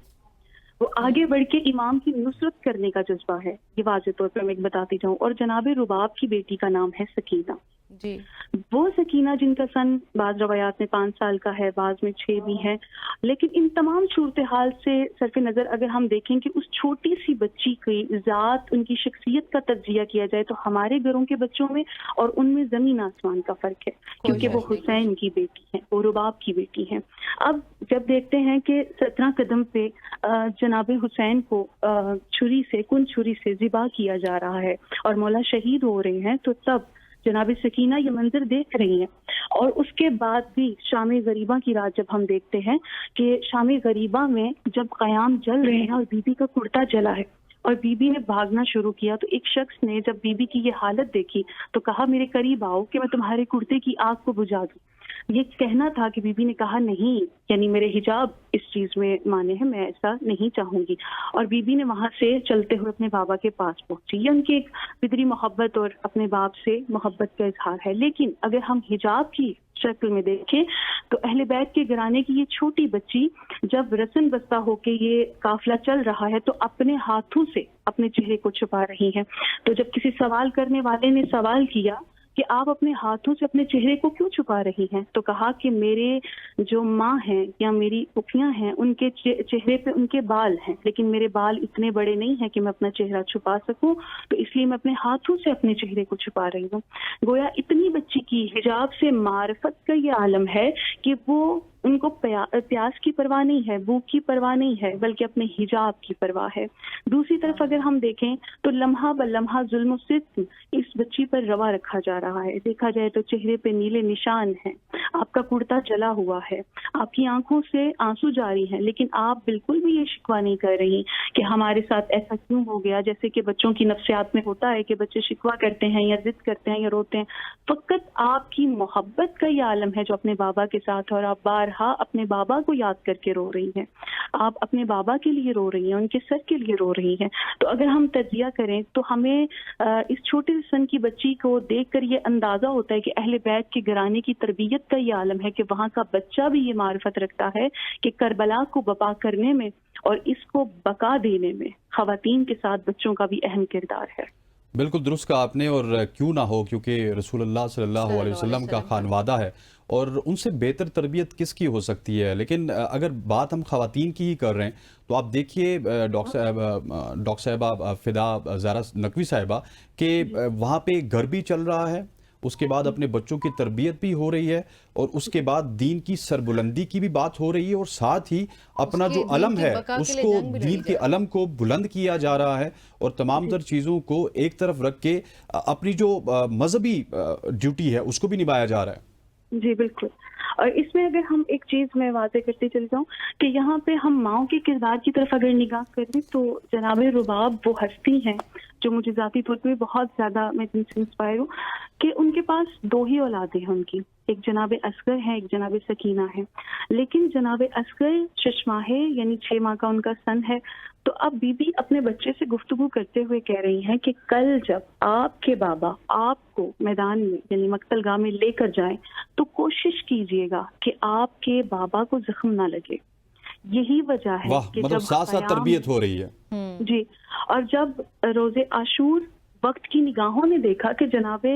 وہ آگے بڑھ کے امام کی نصرت کرنے کا جذبہ ہے، یہ واضح طور پہ میں بتاتی جاؤں. اور جناب رباب کی بیٹی کا نام ہے سکینہ. جی وہ سکینہ جن کا سن بعض روایات میں 5 سال کا ہے، بعض میں 6 بھی ہے. لیکن ان تمام صورتحال سے صرف نظر اگر ہم دیکھیں کہ اس چھوٹی سی بچی کی ذات، ان کی شخصیت کا تجزیہ کیا جائے تو ہمارے گھروں کے بچوں میں اور ان میں زمین آسمان کا فرق ہے، کیونکہ وہ حسین کی بیٹی ہیں، وہ رباب کی بیٹی ہیں. اب جب دیکھتے ہیں کہ 17 قدم پہ جناب حسین کو چھری سے ذبح کیا جا رہا ہے اور مولا شہید ہو رہے ہیں، تو تب جناب سکینہ یہ منظر دیکھ رہی ہیں. اور اس کے بعد بھی شام غریبہ کی رات جب ہم دیکھتے ہیں کہ شام غریبہ میں جب قیام جل رہے ہیں اور بی بی کا کرتا جلا ہے اور بی بی نے بھاگنا شروع کیا، تو ایک شخص نے جب بی بی کی یہ حالت دیکھی تو کہا میرے قریب آؤ کہ میں تمہارے کرتے کی آگ کو بجھا دوں. یہ کہنا تھا کہ بی بی نے کہا نہیں، یعنی میرے حجاب اس چیز میں مانے ہیں، میں ایسا نہیں چاہوں گی. اور بی بی نے وہاں سے چلتے ہوئے اپنے بابا کے پاس پہنچی. یہ ان کی ایک فطری محبت اور اپنے باپ سے محبت کا اظہار ہے. لیکن اگر ہم حجاب کی شکل میں دیکھیں تو اہل بیت کے گھرانے کی یہ چھوٹی بچی جب رسن بستہ ہو کے یہ قافلہ چل رہا ہے تو اپنے ہاتھوں سے اپنے چہرے کو چھپا رہی ہیں. تو جب کسی سوال کرنے والے نے سوال کیا کہ آپ اپنے ہاتھوں سے اپنے چہرے کو کیوں چھپا رہی ہیں، تو کہا کہ میرے جو ماں ہیں یا میری پھوپھیاں ہیں ان کے چہرے پہ ان کے بال ہیں، لیکن میرے بال اتنے بڑے نہیں ہیں کہ میں اپنا چہرہ چھپا سکوں، تو اس لیے میں اپنے ہاتھوں سے اپنے چہرے کو چھپا رہی ہوں. گویا اتنی بچی کی حجاب سے معرفت کا یہ عالم ہے کہ وہ ان کو پیاس کی پرواہ نہیں ہے، بھوک کی پرواہ نہیں ہے، بلکہ اپنے حجاب کی پرواہ ہے. دوسری طرف اگر ہم دیکھیں تو لمحہ بلمحہ ظلم و ستم اس بچی پر روا رکھا جا رہا ہے. دیکھا جائے تو چہرے پہ نیلے نشان ہیں، آپ کا کرتا جلا ہوا ہے، آپ کی آنکھوں سے آنسو جاری ہیں، لیکن آپ بالکل بھی یہ شکوہ نہیں کر رہی کہ ہمارے ساتھ ایسا کیوں ہو گیا، جیسے کہ بچوں کی نفسیات میں ہوتا ہے کہ بچے شکوہ کرتے ہیں یا ضد کرتے ہیں یا روتے ہیں. فقط آپ کی محبت کا یہ عالم ہے جو اپنے بابا کے ساتھ، اور آپ بارہا اپنے بابا کو یاد کر کے رو رہی ہیں، آپ اپنے بابا کے لیے رو رہی ہیں، ان کے سر کے لیے رو رہی ہیں. تو اگر ہم تجزیہ کریں تو ہمیں اس چھوٹے سن کی بچی کو دیکھ کر یہ اندازہ ہوتا ہے کہ اہل بیت کے گھرانے کی تربیت کا یہ عالم ہے کہ وہاں کا بچہ بھی یہ معرفت رکھتا ہے کہ کربلا کو بپا کرنے میں اور اس کو بقا دینے میں خواتین کے ساتھ بچوں کا بھی اہم کردار ہے. بالکل درست کہا آپ نے، اور کیوں نہ ہو، کیونکہ رسول اللہ صلی اللہ علیہ وسلم کا خانوادہ ہے اور ان سے بہتر تربیت کس کی ہو سکتی ہے. لیکن اگر بات ہم خواتین کی ہی کر رہے ہیں تو آپ دیکھیے ڈاکٹر صاحبہ فدا زہرا نقوی صاحبہ کہ وہاں پہ گھر بھی چل رہا ہے، اس کے بعد اپنے بچوں کی تربیت بھی ہو رہی ہے، اور اس کے بعد دین کی سربلندی کی بھی بات ہو رہی ہے، اور ساتھ ہی اپنا جو علم ہے اس کو، دین کے علم کو بلند کیا جا رہا ہے، اور تمام تر چیزوں کو ایک طرف رکھ کے اپنی جو مذہبی ڈیوٹی ہے اس کو بھی نبھایا جا رہا ہے. جی بالکل. اور اس میں اگر ہم ایک چیز میں واضح کرتے چل جاؤں کہ یہاں پہ ہم ماؤں کے کردار کی طرف اگر نگاہ کریں تو جناب رباب وہ ہستی ہیں جو مجھے ذاتی طور پہ بہت زیادہ میں جن سے انسپائر ہوں کہ ان کے پاس 2 ہی اولادیں ہیں ان کی، ایک جناب اصغر ہے، ایک جناب سکینہ ہے. لیکن جناب اصغر 6 ماہ یعنی 6 ماہ کا ان کا سن ہے. تو اب بی بی اپنے بچے سے گفتگو کرتے ہوئے کہہ رہی ہیں کہ کل جب آپ کے بابا آپ کو میدان میں یعنی مقتل گاہ میں لے کر جائیں تو کوشش کیجئے گا کہ آپ کے بابا کو زخم نہ لگے. یہی وجہ ہے کہ مطلب ساتھ ساتھ تربیت ہو رہی ہے. جی. اور جب روز عاشور وقت کی نگاہوں نے دیکھا کہ جناب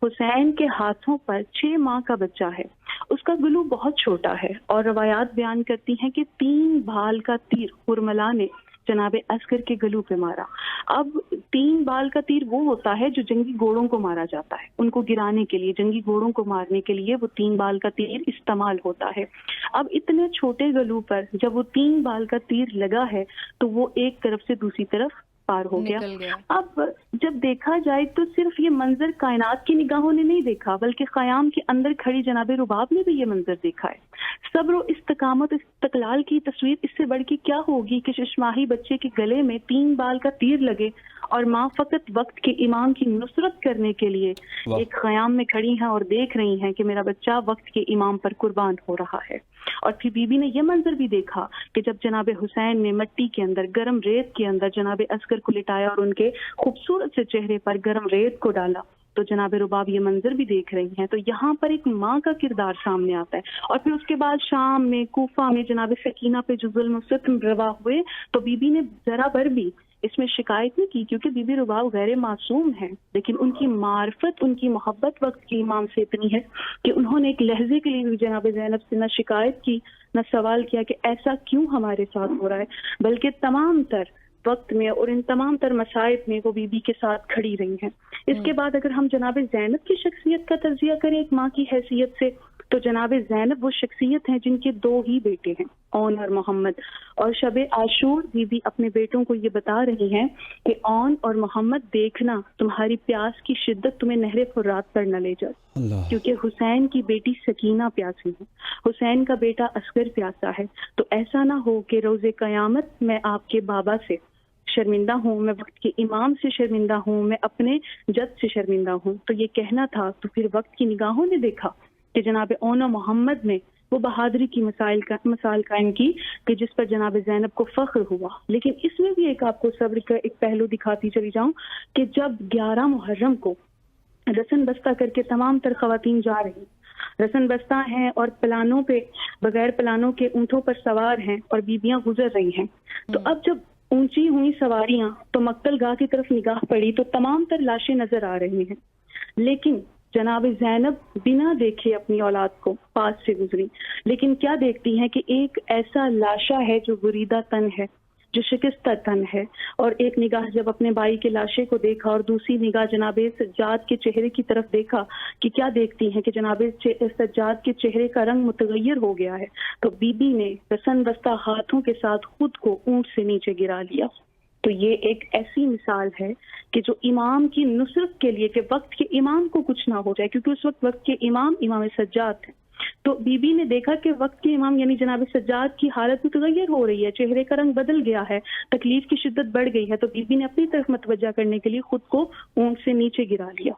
حسین کے ہاتھوں پر 6 ماہ کا بچہ ہے، اس کا گلو بہت چھوٹا ہے، اور روایات بیان کرتی ہیں کہ 3 بھال کا تیر ہرملا نے جناب عسکر کے گلو پہ مارا. اب 3 بال کا تیر وہ ہوتا ہے جو جنگی گھوڑوں کو مارا جاتا ہے, ان کو گرانے کے لیے, جنگی گھوڑوں کو مارنے کے لیے وہ 3 بال کا تیر استعمال ہوتا ہے. اب اتنے چھوٹے گلو پر جب وہ 3 بال کا تیر لگا ہے تو وہ ایک طرف سے دوسری طرف پار ہو گیا. اب جب دیکھا جائے تو صرف یہ منظر کائنات کی نگاہوں نے نہیں دیکھا, بلکہ خیام کے اندر کھڑی جناب رباب نے بھی یہ منظر دیکھا ہے. صبر و استقامت, استقلال کی تصویر اس سے بڑھ کے کیا ہوگی کہ ششماہی بچے کے گلے میں 3 بال کا تیر لگے اور ماں فقط وقت کے امام کی نصرت کرنے کے لیے ایک خیام میں کھڑی ہیں اور دیکھ رہی ہیں کہ میرا بچہ وقت کے امام پر قربان ہو رہا ہے. اور پھر بی بی نے یہ منظر بھی دیکھا کہ جب جناب حسین نے مٹی کے اندر, گرم ریت کے اندر جناب عسکر کو لٹایا اور ان کے خوبصورت سے چہرے پر گرم ریت کو ڈالا, تو جناب رباب یہ منظر بھی دیکھ رہی ہیں. تو یہاں پر ایک ماں کا کردار سامنے آتا ہے. اور پھر اس کے بعد شام میں, کوفہ میں جناب سکینہ پہ جو ظلم و ستم روا ہوئے تو بی بی نے ذرا بھر بھی اس میں شکایت نہیں کی, کیونکہ بی بی رباب غیر معصوم ہیں, لیکن ان کی معرفت, ان کی محبت وقت کے امام سے اتنی ہے کہ انہوں نے ایک لہجے کے لیے جناب زینب سے نہ شکایت کی, نہ سوال کیا کہ ایسا کیوں ہمارے ساتھ ہو رہا ہے, بلکہ تمام تر وقت میں اور ان تمام تر مصائب میں وہ بی بی کے ساتھ کھڑی رہی ہیں. اس کے بعد اگر ہم جناب زینب کی شخصیت کا تجزیہ کریں ایک ماں کی حیثیت سے, تو جناب زینب وہ شخصیت ہیں جن کے 2 ہی بیٹے ہیں, اون اور محمد. اور شب عاشور بی بی اپنے بیٹوں کو یہ بتا رہی ہیں کہ اون اور محمد دیکھنا تمہاری پیاس کی شدت تمہیں نہر فرات پر نہ لے جائے, کیونکہ حسین کی بیٹی سکینہ پیاسی ہے, حسین کا بیٹا عسکر پیاسا ہے. تو ایسا نہ ہو کہ روز قیامت میں آپ کے بابا سے شرمندہ ہوں, میں وقت کے امام سے شرمندہ ہوں, میں اپنے جد سے شرمندہ ہوں. تو یہ کہنا تھا. تو پھر وقت کی نگاہوں نے دیکھا کہ جناب اون و محمد میں وہ بہادری کی مثال قائم کی کہ جس پر جناب زینب کو فخر ہوا. لیکن اس میں بھی ایک آپ کو صبر کا ایک پہلو دکھاتی چلی جاؤں کہ جب 11 محرم کو رسن بستہ کر کے تمام تر خواتین جا رہی, رسن بستہ ہیں اور پلانوں پہ بغیر پلانوں کے اونٹوں پر سوار ہیں اور بیبیاں گزر رہی ہیں, تو اب جب اونچی ہوئی سواریاں تو مقتل گاہ کی طرف نگاہ پڑی تو تمام تر لاشیں نظر آ رہی ہیں, لیکن جناب زینب بنا دیکھے اپنی اولاد کو پاس سے گزری. لیکن کیا دیکھتی ہیں کہ ایک ایسا لاشا ہے جو بریدہ تن ہے, جو شکستہ تن ہے, اور ایک نگاہ جب اپنے بھائی کے لاشے کو دیکھا اور دوسری نگاہ جناب سجاد کے چہرے کی طرف دیکھا کہ کیا دیکھتی ہیں کہ جناب سجاد کے چہرے کا رنگ متغیر ہو گیا ہے, تو بی بی نے رسن بستہ ہاتھوں کے ساتھ خود کو اونٹ سے نیچے گرا لیا. تو یہ ایک ایسی مثال ہے کہ جو امام کی نصرت کے لیے کہ وقت کے امام کو کچھ نہ ہو جائے, کیونکہ اس وقت کے امام سجاد تھے. تو بی بی نے دیکھا کہ وقت کے امام یعنی جناب سجاد کی حالت متغیر ہو رہی ہے, چہرے کا رنگ بدل گیا ہے, تکلیف کی شدت بڑھ گئی ہے, تو بی بی نے اپنی طرف متوجہ کرنے کے لیے خود کو اونٹ سے نیچے گرا لیا.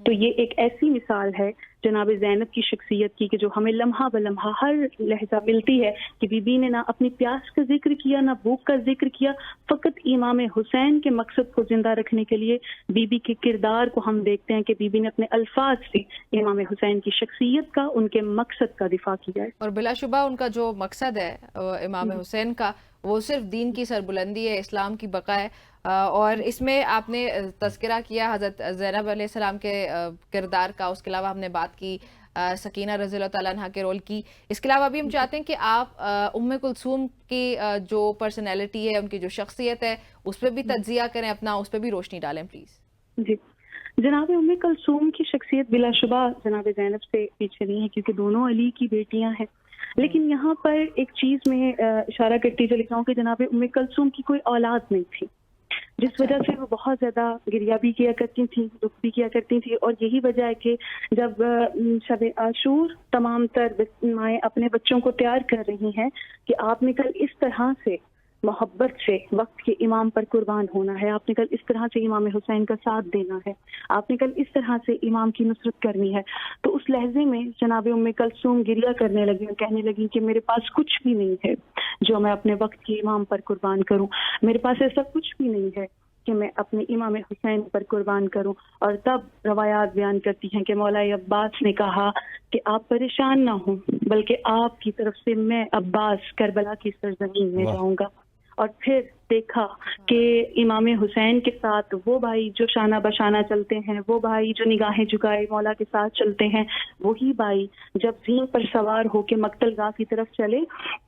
تو یہ ایک ایسی مثال ہے جناب زینب کی شخصیت کی کہ جو ہمیں لمحہ بلمحہ ہر لہجہ ملتی ہے کہ بی بی نے نہ اپنی پیاس کا ذکر کیا, نہ بھوک کا ذکر کیا, فقط امام حسین کے مقصد کو زندہ رکھنے کے لیے بی بی کے کردار کو ہم دیکھتے ہیں کہ بی بی نے اپنے الفاظ سے امام حسین کی شخصیت کا, ان کے مقصد کا دفاع کیا ہے. اور بلا شبہ ان کا جو مقصد ہے امام حسین کا وہ صرف دین کی سربلندی ہے, اسلام کی بقا ہے. اور اس میں آپ نے تذکرہ کیا حضرت زینب علیہ السلام کے کردار کا, اس کے علاوہ ہم نے بات کی سکینہ رضی اللہ تعالیٰ عنہ کے رول کی. اس کے علاوہ ابھی ہم چاہتے ہیں کہ آپ ام کلثوم کی جو پرسنالٹی ہے, ان کی جو شخصیت ہے, اس پہ بھی تجزیہ کریں اپنا, اس پہ بھی روشنی ڈالیں پلیز. جی جناب ام کلثوم کی شخصیت بلا شبہ جناب زینب سے پیچھے نہیں ہے, کیونکہ دونوں علی کی بیٹیاں ہیں. لیکن یہاں پر ایک چیز میں اشارہ کرتی چلی جاؤں کہ جناب ام کلثوم کی کوئی اولاد نہیں تھی, جس وجہ سے وہ بہت زیادہ گریہ بھی کیا کرتی تھیں, دکھ بھی کیا کرتی تھیں. اور یہی وجہ ہے کہ جب شب عاشور تمام تر مائیں اپنے بچوں کو تیار کر رہی ہیں کہ آپ نے کل اس طرح سے محبت سے وقت کے امام پر قربان ہونا ہے, آپ نے کل اس طرح سے امام حسین کا ساتھ دینا ہے, آپ نے کل اس طرح سے امام کی نصرت کرنی ہے, تو اس لہجے میں جناب ام کلثوم گریہ کرنے لگی اور کہنے لگی کہ میرے پاس کچھ بھی نہیں ہے جو میں اپنے وقت کے امام پر قربان کروں, میرے پاس ایسا کچھ بھی نہیں ہے کہ میں اپنے امام حسین پر قربان کروں. اور تب روایات بیان کرتی ہیں کہ مولا عباس نے کہا کہ آپ پریشان نہ ہوں, بلکہ آپ کی طرف سے میں عباس کربلا کی سرزمین میں جاؤں گا. اور پھر دیکھا کہ امام حسین کے ساتھ وہ بھائی جو شانہ بشانہ چلتے ہیں، وہ بھائی جو نگاہیں جھکائے مولا کے ساتھ چلتے ہیں، وہی بھائی جب زین پر سوار ہو کے مقتل گاہ کی طرف چلے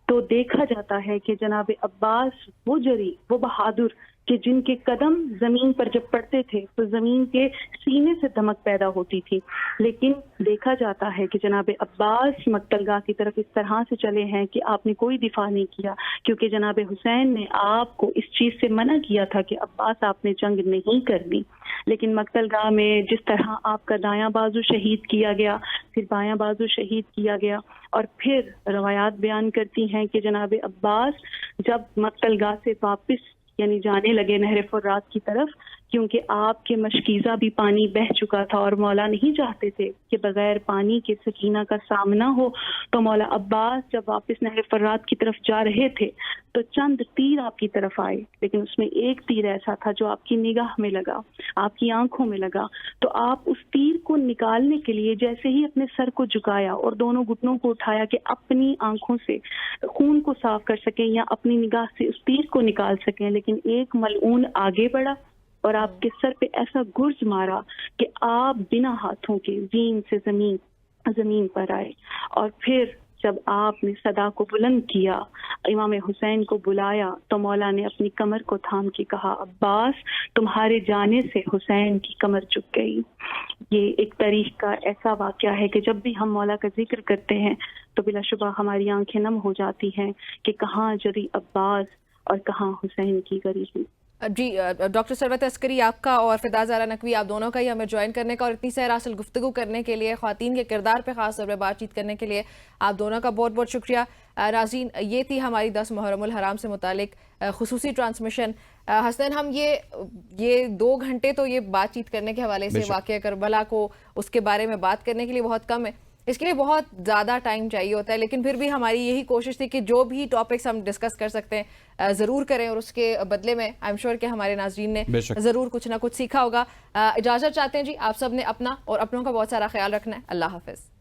تو دیکھا جاتا ہے کہ جناب عباس وہ جری، وہ بہادر کہ جن کے قدم زمین پر جب پڑتے تھے تو زمین کے سینے سے دھمک پیدا ہوتی تھی، لیکن دیکھا جاتا ہے کہ جناب عباس مقتل گاہ کی طرف اس طرح سے چلے ہیں کہ آپ نے کوئی دفاع نہیں کیا، کیونکہ جناب حسین نے آپ کو اس چیز سے منع کیا تھا کہ عباس آپ نے جنگ نہیں کرنی، لیکن مقتل گاہ میں جس طرح آپ کا دایاں بازو شہید کیا گیا، پھر بایاں بازو شہید کیا گیا، اور پھر روایات بیان کرتی ہیں کہ جناب عباس جب مقتل گاہ سے واپس یعنی جانے لگے نہر فرات کی طرف، کیونکہ آپ کے مشکیزہ بھی پانی بہہ چکا تھا اور مولا نہیں چاہتے تھے کہ بغیر پانی کے سکینہ کا سامنا ہو، تو مولا عباس جب واپس نہر فرات کی طرف جا رہے تھے تو چند تیر آپ کی طرف آئے، لیکن اس میں ایک تیر ایسا تھا جو آپ کی نگاہ میں لگا، آپ کی آنکھوں میں لگا، تو آپ اس تیر کو نکالنے کے لیے جیسے ہی اپنے سر کو جھکایا اور دونوں گھٹنوں کو اٹھایا کہ اپنی آنکھوں سے خون کو صاف کر سکیں یا اپنی نگاہ سے اس تیر کو نکال سکیں، لیکن ایک ملعون آگے بڑھا اور آپ کے سر پہ ایسا گرز مارا کہ آپ بنا ہاتھوں کے زین سے زمین پر آئے، اور پھر جب آپ نے صدا کو بلند کیا، امام حسین کو بلایا، تو مولا نے اپنی کمر کو تھام کے کہا عباس تمہارے جانے سے حسین کی کمر جھک گئی۔ یہ ایک تاریخ کا ایسا واقعہ ہے کہ جب بھی ہم مولا کا ذکر کرتے ہیں تو بلا شبہ ہماری آنکھیں نم ہو جاتی ہیں کہ کہاں جری عباس اور کہاں حسین کی غریبی۔ جی ڈاکٹر ثروت عسکری، آپ کا اور فدا زہرا نقوی، آپ دونوں کا ہی ہمیں جوائن کرنے کا اور اتنی سیر حاصل گفتگو کرنے کے لیے، خواتین کے کردار پہ خاص طور پہ بات چیت کرنے کے لیے آپ دونوں کا بہت بہت شکریہ۔ ناظرین، یہ تھی ہماری 10 محرم الحرام سے متعلق خصوصی ٹرانسمیشن۔ حسنین، ہم یہ 2 گھنٹے تو یہ بات چیت کرنے کے حوالے سے واقعہ کربلا کو اس کے بارے میں بات کرنے کے لیے بہت کم ہے، اس کے لیے بہت زیادہ ٹائم چاہیے ہوتا ہے، لیکن پھر بھی ہماری یہی کوشش تھی کہ جو بھی ٹاپکس ہم ڈسکس کر سکتے ہیں ضرور کریں، اور اس کے بدلے میں آئی ایم شیور کہ ہمارے ناظرین نے ضرور کچھ نہ کچھ سیکھا ہوگا۔ اجازت چاہتے ہیں جی، آپ سب نے اپنا اور اپنوں کا بہت سارا خیال رکھنا ہے۔ اللہ حافظ۔